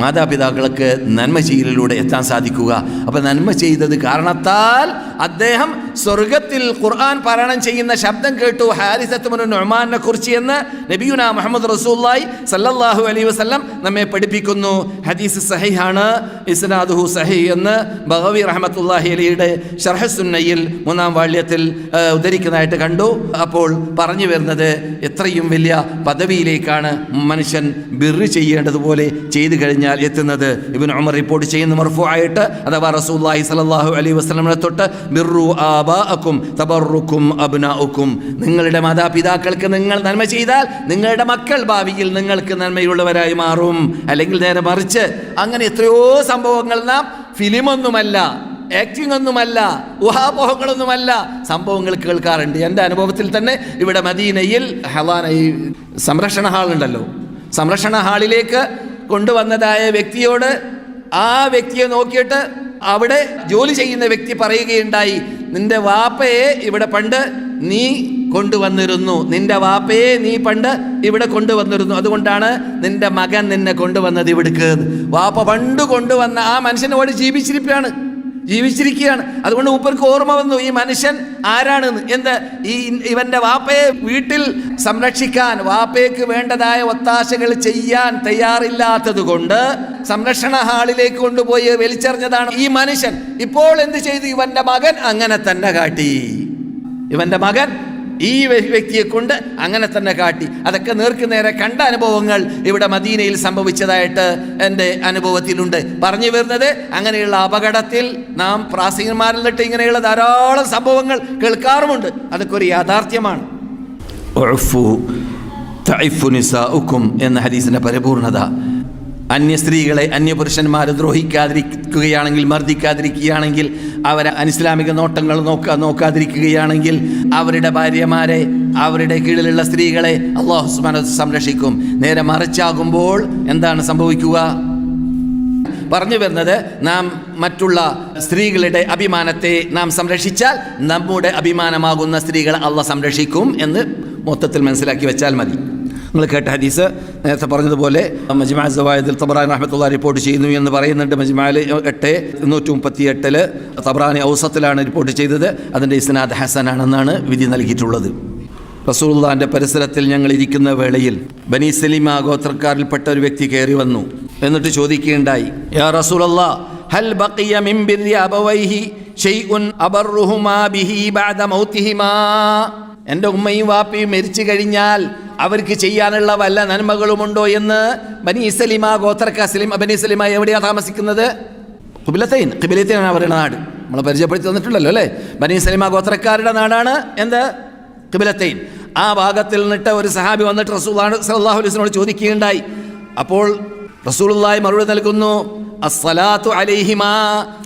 മാതാപിതാക്കൾക്ക് നന്മ ചെയ്യലിലൂടെ എത്താൻ സാധിക്കുക. അപ്പം നന്മ ചെയ്തത് കാരണത്താൽ അദ്ദേഹം സ്വർഗത്തിൽ ഖുർആൻ പാരായണം ചെയ്യുന്ന ശബ്ദം കേട്ടു ഹാരിസത്ത് ഇബ്നു നുഅ്മാനെ കുറിച്ച് എന്ന് നബിയുനാ മുഹമ്മദ് റസൂലുള്ളാഹി സ്വല്ലല്ലാഹു അലൈഹി വസല്ലം നമ്മെ പഠിപ്പിക്കുന്നു. ഹദീസ് സഹീഹാണ്, ഇസ്നാദുഹു സഹീഹ് എന്ന് ബഗവി റഹ്മത്തുള്ളാഹി അലൈഹിയുടെ ശർഹ് സുന്നയിൽ 3-ാം വാള്യത്തിൽ ഉദ്ധരിക്കുന്നതായിട്ട് കണ്ടു. അപ്പോൾ പറഞ്ഞു വരുന്നത് എത്രയും വലിയ പദവിയിലേക്കാണ് മനുഷ്യൻ ബിർറ് ചെയ്യേണ്ടതുപോലെ ചെയ്തു കഴിഞ്ഞാൽ എത്തുന്നത്. ഇബ്നു ഉമർ റിപ്പോർട്ട് ചെയ്യുന്ന മർഫൂആയിട്ട് അഥവാ റസൂലുള്ളാഹി സ്വല്ലല്ലാഹു അലൈഹി വസല്ലമയെ തൊട്ട് ബിർറു ആബാഅക്കും തബറുക്കും അബ്നാഉക്കും, നിങ്ങളുടെ മാതാപിതാക്കൾക്ക് നിങ്ങൾ നന്മ ചെയ്താൽ നിങ്ങളുടെ മക്കൾ ഭാവിയിൽ നിങ്ങൾക്ക് നന്മയുള്ളവരായി മാറും. അല്ലെങ്കിൽ നേരെ മറിച്ച് അങ്ങനെ എത്രയോ സംഭവങ്ങൾ നാം ഫിലിമൊന്നുമല്ല, ആക്ടിംഗ് ഒന്നുമല്ല, ഊഹാപോഹങ്ങളൊന്നുമല്ല, സംഭവങ്ങൾ കേൾക്കാറുണ്ട്. എൻ്റെ അനുഭവത്തിൽ തന്നെ ഇവിടെ മദീനയിൽ ഈ സംരക്ഷണ ഹാളുണ്ടല്ലോ, സംരക്ഷണ ഹാളിലേക്ക് കൊണ്ടുവന്നതായ വ്യക്തിയോട് ആ വ്യക്തിയെ നോക്കിയിട്ട് അവിടെ ജോലി ചെയ്യുന്ന വ്യക്തി പറയുകയുണ്ടായി, നിന്റെ വാപ്പയെ ഇവിടെ പണ്ട് നീ കൊണ്ടുവന്നിരുന്നു, നിന്റെ വാപ്പയെ നീ പണ്ട് ഇവിടെ കൊണ്ടുവന്നിരുന്നു, അതുകൊണ്ടാണ് നിന്റെ മകൻ നിന്നെ കൊണ്ടുവന്നത് ഇവിടേക്ക്. വാപ്പ പണ്ട് കൊണ്ടുവന്ന ആ മനുഷ്യനോട് ജീവിച്ചിരിക്കുകയാണ്. അതുകൊണ്ട് മൂപ്പർക്ക് ഓർമ്മ വന്നു ഈ മനുഷ്യൻ ആരാണെന്ന്. എന്ത്, ഇവന്റെ വാപ്പയെ വീട്ടിൽ സംരക്ഷിക്കാൻ, വാപ്പയ്ക്ക് വേണ്ടതായ ഒത്താശകൾ ചെയ്യാൻ തയ്യാറില്ലാത്തത് കൊണ്ട് സംരക്ഷണ ഹാളിലേക്ക് കൊണ്ടുപോയി വലിച്ചെറിഞ്ഞതാണ് ഈ മനുഷ്യൻ. ഇപ്പോൾ എന്ത് ചെയ്തു? ഇവന്റെ മകൻ അങ്ങനെ തന്നെ കാട്ടി. ഇവന്റെ മകൻ ഈ വ്യക്തിയെ കൊണ്ട് അങ്ങനെ തന്നെ കാട്ടി. അതൊക്കെ നേർക്കുനേരെ കണ്ട അനുഭവങ്ങൾ ഇവിടെ മദീനയിൽ സംഭവിച്ചതായിട്ട് എൻ്റെ അനുഭവത്തിലുണ്ട്. പറഞ്ഞു വരുന്നത്, അങ്ങനെയുള്ള അപകടത്തിൽ നാം പ്രാസംഗികന്മാരിൽ നിന്നിട്ട് ഇങ്ങനെയുള്ള ധാരാളം സംഭവങ്ങൾ കേൾക്കാറുമുണ്ട്. അതൊക്കെ ഒരു യാഥാർത്ഥ്യമാണ്. എന്ന ഹദീസിന്റെ പരിപൂർണത, അന്യ സ്ത്രീകളെ അന്യപുരുഷന്മാരെ ദ്രോഹിക്കാതിരിക്കുകയാണെങ്കിൽ, മർദ്ദിക്കാതിരിക്കുകയാണെങ്കിൽ, അവരെ അനിസ്ലാമിക നോട്ടങ്ങൾ നോക്കാതിരിക്കുകയാണെങ്കിൽ, അവരുടെ ഭാര്യമാരെ, അവരുടെ കീഴിലുള്ള സ്ത്രീകളെ അല്ലാഹു സുബ്ഹാനഹു വ തആല സംരക്ഷിക്കും. നേരെ മറിച്ചാകുമ്പോൾ എന്താണ് സംഭവിക്കുക? പറഞ്ഞു വരുന്നത്, നാം മറ്റുള്ള സ്ത്രീകളുടെ അഭിമാനത്തെ നാം സംരക്ഷിച്ചാൽ നമ്മുടെ അഭിമാനമാകുന്ന സ്ത്രീകളെ അള്ളാഹ് സംരക്ഷിക്കും എന്ന് മൊത്തത്തിൽ മനസ്സിലാക്കി വെച്ചാൽ മതി. നിങ്ങൾ കേട്ട ഹദീസ് നേരത്തെ പറഞ്ഞതുപോലെ മജ്മഅ സവായിദിൽ തബറാനി റഹ്മത്തുള്ളാഹി റിപ്പോർട്ട് ചെയ്യുന്നു എന്ന് പറയുന്നുണ്ട്. മജ്മഅൽ 8:138 തബറാനി ഔസത്തിലാണ് റിപ്പോർട്ട് ചെയ്തത്. അതിൻ്റെ ഇസ്നാദ് ഹസനാണെന്നാണ് വിധി നൽകിയിട്ടുള്ളത്. റസൂലുള്ളാഹിന്റെ പരിസരത്തിൽ ഞങ്ങൾ ഇരിക്കുന്ന വേളയിൽ ബനി സലിമ ഗോത്രക്കാരിൽപ്പെട്ട ഒരു വ്യക്തി കയറി വന്നു. എന്നിട്ട് ചോദിക്കുകയുണ്ടായി, യാ റസൂലല്ലാഹ്, ഹൽ ബഖിയ മിൻ ബിർരി അബവൈഹി ശൈഉൻ അബറുഹുമാ ബിഹി ബഅദ മൗതിഹിമാ? എൻ്റെ ഉമ്മയും വാപ്പയും മരിച്ചു കഴിഞ്ഞാൽ അവർക്ക് ചെയ്യാനുള്ള വല്ല നന്മകളുമുണ്ടോ എന്ന് ബനി സലിമ ഗോത്രക്കാർ. ബനി സലിമ എവിടെയാണ് താമസിക്കുന്നത്? ഖിബിലത്തൈനാണ് അവരുടെ നാട്. നമ്മൾ പരിചയപ്പെടുത്തി തന്നിട്ടുണ്ടല്ലോ അല്ലേ? ബനി സലിമ ഗോത്രക്കാരുടെ നാടാണ് എന്ത്? ഖിബിലത്തൈൻ. ആ ഭാഗത്തിൽ നിന്നിട്ട് ഒരു സഹാബി വന്നിട്ട് റസൂലുള്ളാഹി സ്വല്ലല്ലാഹു അലൈഹി വസല്ലമയോട് ചോദിക്കുകയുണ്ടായി. അപ്പോൾ റസൂലുള്ളാഹി മറുപടി നൽകുന്നു, അസ്സലാത്തു അലൈഹിമാ,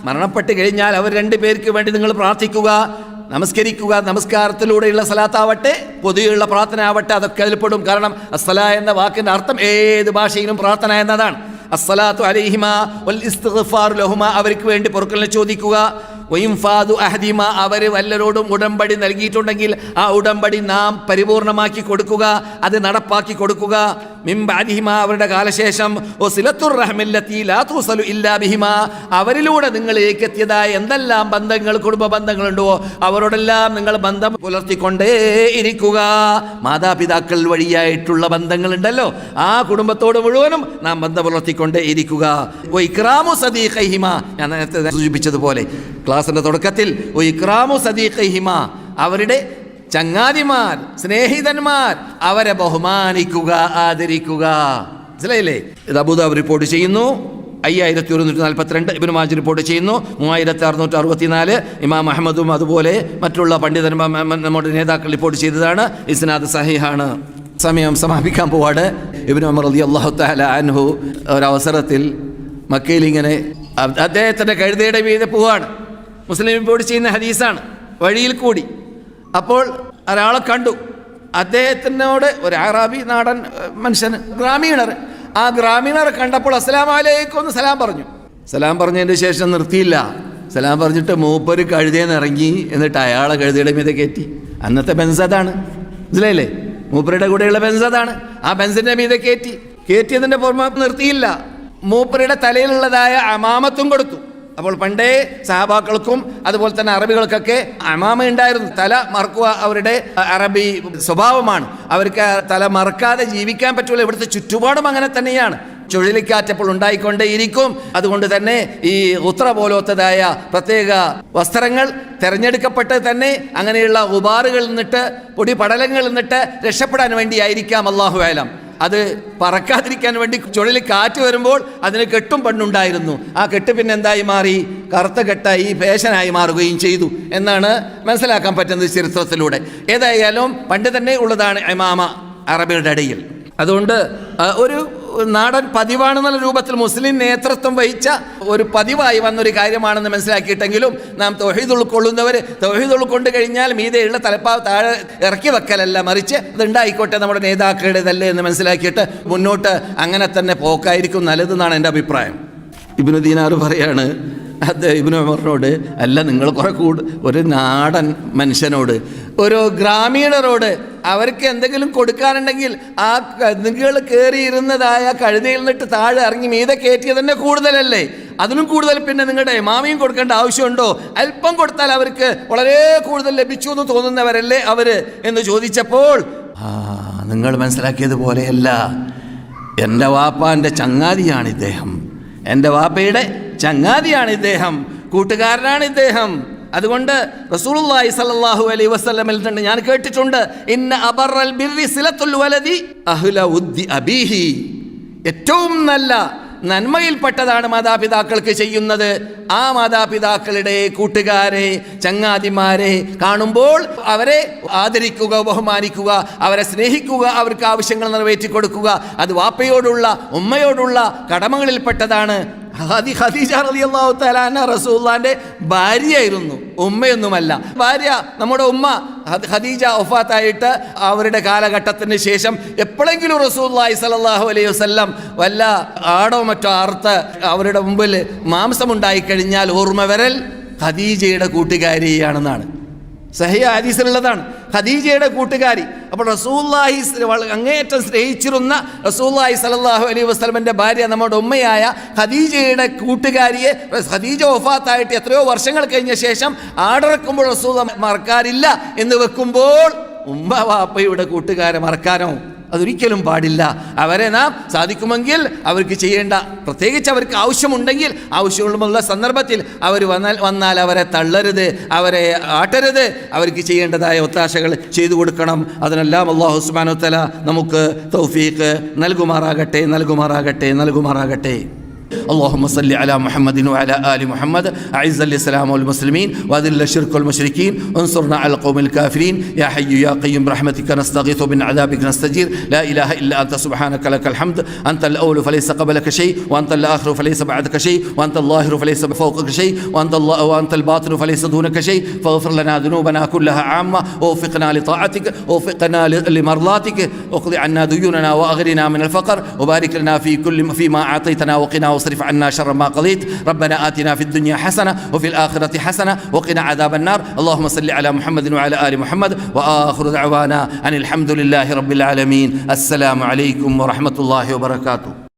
മരണപ്പെട്ട് കഴിഞ്ഞാൽ അവർ രണ്ടു പേർക്ക് വേണ്ടി നിങ്ങൾ പ്രാർത്ഥിക്കുക, നമസ്കരിക്കുക. നമസ്കാരത്തിലൂടെയുള്ള സലാത്താവട്ടെ, പൊതുവെയുള്ള പ്രാർത്ഥന ആവട്ടെ, അതൊക്കെ അതിൽപ്പെടും. കാരണം അസ്സലാ എന്ന വാക്കിൻ്റെ അർത്ഥം ഏത് ഭാഷയിലും പ്രാർത്ഥന എന്നതാണ്. അസ്സലാത്തു അലൈഹിമാ വൽ ഇസ്തിഗ്ഫാറു ലഹുമാ, അവർക്ക് വേണ്ടി പൊറുക്കലിനെ ചോദിക്കുക. വയിൻഫാദു അഹദിമാ, അവർ വല്ലരോടും ഉടമ്പടി നൽകിയിട്ടുണ്ടെങ്കിൽ ആ ഉടമ്പടി നാം പരിപൂർണമാക്കി കൊടുക്കുക, അത് നടപ്പാക്കി കൊടുക്കുക. മിൻ ബഅദിഹിമാ, അവരുടെ കാലശേഷം. വസിലത്തുർ റഹ്മില്ലത്തി ലാ തുസലു ഇല്ലാ ബിഹിമാ, അവരിലൂടെ നിങ്ങളിലേക്ക് എത്തിയതായ എന്തെല്ലാം ബന്ധങ്ങൾ, കുടുംബ ബന്ധങ്ങളുണ്ടോ അവരോടെല്ലാം നിങ്ങൾ ബന്ധം പുലർത്തിക്കൊണ്ടേ ഇരിക്കുക. മാതാപിതാക്കൾ വഴിയായിട്ടുള്ള ബന്ധങ്ങളുണ്ടല്ലോ, ആ കുടുംബത്തോട് മുഴുവനും നാം ബന്ധം പുലർത്തിക്കൊണ്ടേ ഇരിക്കുക. വഇക്റാമു സദീഖൈഹിമാ, ഞാൻ നേരത്തെ സൂചിപ്പിച്ചതുപോലെ ക്ലാസിന്റെ തുടക്കത്തിൽ, വഇക്റാമു സദീഖൈഹിമാ, അവരുടെ ചങ്ങാതിമാർ, സ്നേഹിതന്മാർ, അവരെ ബഹുമാനിക്കുക, ആദരിക്കുക. മനസ്സിലായില്ലേ? ഇത് അബൂദാവൂദ് റിപ്പോർട്ട് ചെയ്യുന്നു 5142, ഇബ്നു മാജ റിപ്പോർട്ട് ചെയ്യുന്നു 3664, ഇമാം അഹ്മദും അതുപോലെ മറ്റുള്ള പണ്ഡിതന്മാർ, നമ്മുടെ നേതാക്കൾ റിപ്പോർട്ട് ചെയ്തതാണ്. ഇസ്നാദ് സഹീഹാണ്. സമയം സമാപിക്കാൻ പോവാണ്. ഇബ്നു ഉമർ റളിയല്ലാഹു തആല അൻഹു ഒരവസരത്തിൽ മക്കയിൽ ഇങ്ങനെ അദ്ദേഹത്തിൻ്റെ കഴുതയുടെ മീതെ പോവാണ്. മുസ്ലിം റിപ്പോർട്ട് ചെയ്യുന്ന ഹദീസാണ്. വഴിയിൽ കൂടി അപ്പോൾ ഒരാളെ കണ്ടു. അദ്ദേഹത്തിനോട് ഒരു അറാബി നാടൻ മനുഷ്യൻ, ഗ്രാമീണർ, ആ ഗ്രാമീണരെ കണ്ടപ്പോൾ അസ്സലാമു അലൈക്കും എന്ന് സലാം പറഞ്ഞു. സലാം പറഞ്ഞതിൻ്റെ ശേഷം നിർത്തിയില്ല. സലാം പറഞ്ഞിട്ട് മൂപ്പര് കഴുതേന്ന് ഇറങ്ങി, എന്നിട്ട് അയാളെ കഴുതയുടെ മീതെ കയറ്റി. അന്നത്തെ ബെൻസ് അതാണ്, മനസ്സിലായില്ലേ? മൂപ്പരുടെ കൂടെയുള്ള ബെൻസ് അതാണ്. ആ ബെൻസിൻ്റെ മീതെ കയറ്റിയതിൻ്റെ പുറമെ നിർത്തിയില്ല, മൂപ്പരുടെ തലയിലുള്ളതായ അമാമത്തും കൊടുത്തു. അപ്പോൾ പണ്ടേ സഹാബാക്കൾക്കും അതുപോലെ തന്നെ അറബികൾക്കൊക്കെ അമാമ ഉണ്ടായിരുന്നു. തല മറക്കുക അവരുടെ അറബി സ്വഭാവമാണ്. അവർക്ക് തല മറക്കാതെ ജീവിക്കാൻ പറ്റുള്ളൂ. ഇവിടുത്തെ ചുറ്റുപാടും അങ്ങനെ തന്നെയാണ്. ചുഴലിക്കാറ്റപ്പോൾ ഉണ്ടായിക്കൊണ്ടേയിരിക്കും. അതുകൊണ്ട് തന്നെ ഈ ഉത്ര പോലത്തതായ പ്രത്യേക വസ്ത്രങ്ങൾ തിരഞ്ഞെടുക്കപ്പെട്ട് തന്നെ അങ്ങനെയുള്ള ഉബാറുകളിൽ നിന്നിട്ട്, പൊടി പടലങ്ങളിൽ നിന്നിട്ട് രക്ഷപ്പെടാൻ വേണ്ടിയായിരിക്കാം, അല്ലാഹു അലം. അത് പറക്കാതിരിക്കാൻ വേണ്ടി ചുഴലിക്കാറ്റ് വരുമ്പോൾ അതിന് കെട്ടും പണ്ടുണ്ടായിരുന്നു. ആ കെട്ട് പിന്നെ എന്തായി മാറി? കറുത്ത കെട്ടായി, ഫാഷനായി മാറുകയും ചെയ്തു എന്നാണ് മനസ്സിലാക്കാൻ പറ്റുന്നത് ചരിത്രത്തിലൂടെ. ഏതായാലും പണ്ട് തന്നെ ഉള്ളതാണ് ഇമാമ അറബികളുടെ ഇടയിൽ. അതുകൊണ്ട് ഒരു നാടൻ പതിവാണെന്നുള്ള രൂപത്തിൽ മുസ്ലിം നേതൃത്വം വഹിച്ച ഒരു പതിവായി വന്നൊരു കാര്യമാണെന്ന് മനസ്സിലാക്കിയിട്ടെങ്കിലും നാം തൗഹീദ് ഉൾക്കൊള്ളുന്നവർ തൗഹീദ് ഉൾക്കൊണ്ട് കഴിഞ്ഞാൽ മീതെയുള്ള തലപ്പാവ് താഴെ ഇറക്കി വെക്കലല്ല, മറിച്ച് അതുണ്ടായിക്കോട്ടെ നമ്മുടെ നേതാക്കളുടേതല്ലേ എന്ന് മനസ്സിലാക്കിയിട്ട് മുന്നോട്ട് അങ്ങനെ തന്നെ പോക്കായിരിക്കും നല്ലതെന്നാണ് എൻ്റെ അഭിപ്രായം. ഇബ്നു ദീനാർ പറയാണ് ഇബ്നു ഉമറിനോട്, അല്ല നിങ്ങൾ കുറെ ഒരു നാടൻ മനുഷ്യനോട്, ഒരു ഗ്രാമീണരോട് അവർക്ക് എന്തെങ്കിലും കൊടുക്കാനുണ്ടെങ്കിൽ ആ നിങ്ങൾ കയറിയിരുന്നതായ കഴുതയിൽ നിന്നിട്ട് താഴെ ഇറങ്ങി മീതെ കയറ്റിയത് തന്നെ കൂടുതലല്ലേ? അതിനും കൂടുതൽ പിന്നെ നിങ്ങളുടെ ഇമാമിയും കൊടുക്കേണ്ട ആവശ്യമുണ്ടോ? അല്പം കൊടുത്താൽ അവർക്ക് വളരെ കൂടുതൽ ലഭിച്ചു എന്ന് തോന്നുന്നവരല്ലേ അവര് എന്ന് ചോദിച്ചപ്പോൾ, നിങ്ങൾ മനസ്സിലാക്കിയതുപോലെയല്ല, എൻ്റെ വാപ്പാൻ്റെ ചങ്ങാതിയാണ് ഇദ്ദേഹം, എൻ്റെ വാപ്പയുടെ ചങ്ങാതിയാണ് ഇദ്ദേഹം, കൂട്ടുകാരനാണ് ഇദ്ദേഹം. അതുകൊണ്ട് റസൂലുള്ളാഹി സ്വല്ലല്ലാഹു അലൈഹി വസല്ലമയിൽ തന്നെ ഞാൻ കേട്ടിട്ടുണ്ട്, ഇന്ന അബറൽ ബിർരി സിലത്തുൽ വലദി അഹ്ല ഉദ്ദി അബീഹി. ഏറ്റവും നല്ല നന്മയിൽപ്പെട്ടതാണ് മാതാപിതാക്കൾക്ക് ചെയ്യുന്നത്. ആ മാതാപിതാക്കളുടെ കൂട്ടുകാരെ, ചങ്ങാതിമാരെ കാണുമ്പോൾ അവരെ ആദരിക്കുക, ബഹുമാനിക്കുക, അവരെ സ്നേഹിക്കുക, അവർക്ക് ആവശ്യങ്ങൾ നിറവേറ്റി കൊടുക്കുക. അത് വാപ്പയോടുള്ള, ഉമ്മയോടുള്ള കടമകളിൽപ്പെട്ടതാണ്. ഖദീജ റളിയല്ലാഹു തആല അൻഹ റസൂലുള്ളാഹിന്റെ ഭാര്യയായിരുന്നു, ഉമ്മയൊന്നുമല്ല. ഭാര്യ, നമ്മുടെ ഉമ്മ ഖദീജ വഫാത്തായിട്ട് അവരുടെ കാലഘട്ടത്തിന് ശേഷം എപ്പോഴെങ്കിലും റസൂലുള്ളാഹി സ്വല്ലല്ലാഹു അലൈഹി വസല്ലം വല്ല ആടോ മറ്റോ അറുത്ത് അവരുടെ മുമ്പിൽ മാംസമുണ്ടായി കഴിഞ്ഞാൽ ഓർമ്മ വരൽ ഖദീജയുടെ കൂട്ടുകാരിയാണെന്നാണ്. സഹിഹ ഹദീസിലുള്ളതാണ്, ഖദീജയുടെ കൂട്ടുകാരി. അപ്പോൾ റസൂലുള്ളാഹി അങ്ങേയറ്റം സ്നേഹിച്ചിരുന്ന റസൂലുള്ളാഹി സ്വല്ലല്ലാഹു അലൈഹി വസല്ലമയുടെ ഭാര്യ, നമ്മുടെ ഉമ്മയായ ഖദീജയുടെ കൂട്ടുകാരിയെ ഖദീജ വഫാത്തായിട്ട് എത്രയോ വർഷങ്ങൾ കഴിഞ്ഞ ശേഷം ആടറക്കുമ്പോൾ റസൂൽ മറക്കാറില്ല എന്ന് വെക്കുമ്പോൾ ഉമ്മ വാപ്പയുടെ കൂട്ടുകാരെ മറക്കാനോ? അതൊരിക്കലും പാടില്ല. അവരെ നാം സാധിക്കുമെങ്കിൽ അവർക്ക് ചെയ്യേണ്ട, പ്രത്യേകിച്ച് അവർക്ക് ആവശ്യമുണ്ടെങ്കിൽ, ആവശ്യമുള്ള സന്ദർഭത്തിൽ അവർ വന്നാൽ അവരെ തള്ളരുത്, അവരെ ആട്ടരുത്. അവർക്ക് ചെയ്യേണ്ടതായ ഒത്താശകൾ ചെയ്തു കൊടുക്കണം. അതിനെല്ലാം അല്ലാഹു സുബ്ഹാനഹു വ തആല നമുക്ക് തൗഫീഖ് നൽകുമാറാകട്ടെ. اللهم صل على محمد وعلى آل محمد. أعز الإسلام والمسلمين وأذل الشرك والمشركين وانصرنا على القوم الكافرين. يا حي يا قيوم برحمتك نستغيث ومن عذابك نستجير. لا إله إلا أنت سبحانك لك الحمد. أنت الأول فليس قبلك شيء، وأنت الآخر فليس بعدك شيء، وأنت الظاهر فليس فوقك شيء، وأنت الباطن فليس دونك شيء. فاغفر لنا ذنوبنا كلها عامة، ووفقنا لطاعتك، ووفقنا لمرضاتك، واقض عنا ديوننا وأغننا من الفقر، وبارك لنا فيما أعطيتنا، وقنا واصرف عنا شر ما قضيت. ربنا آتنا في الدنيا حسنة وفي الآخرة حسنة وقنا عذاب النار. اللهم صل على محمد وعلى آل محمد. وآخر دعوانا أن الحمد لله رب العالمين. السلام عليكم ورحمة الله وبركاته.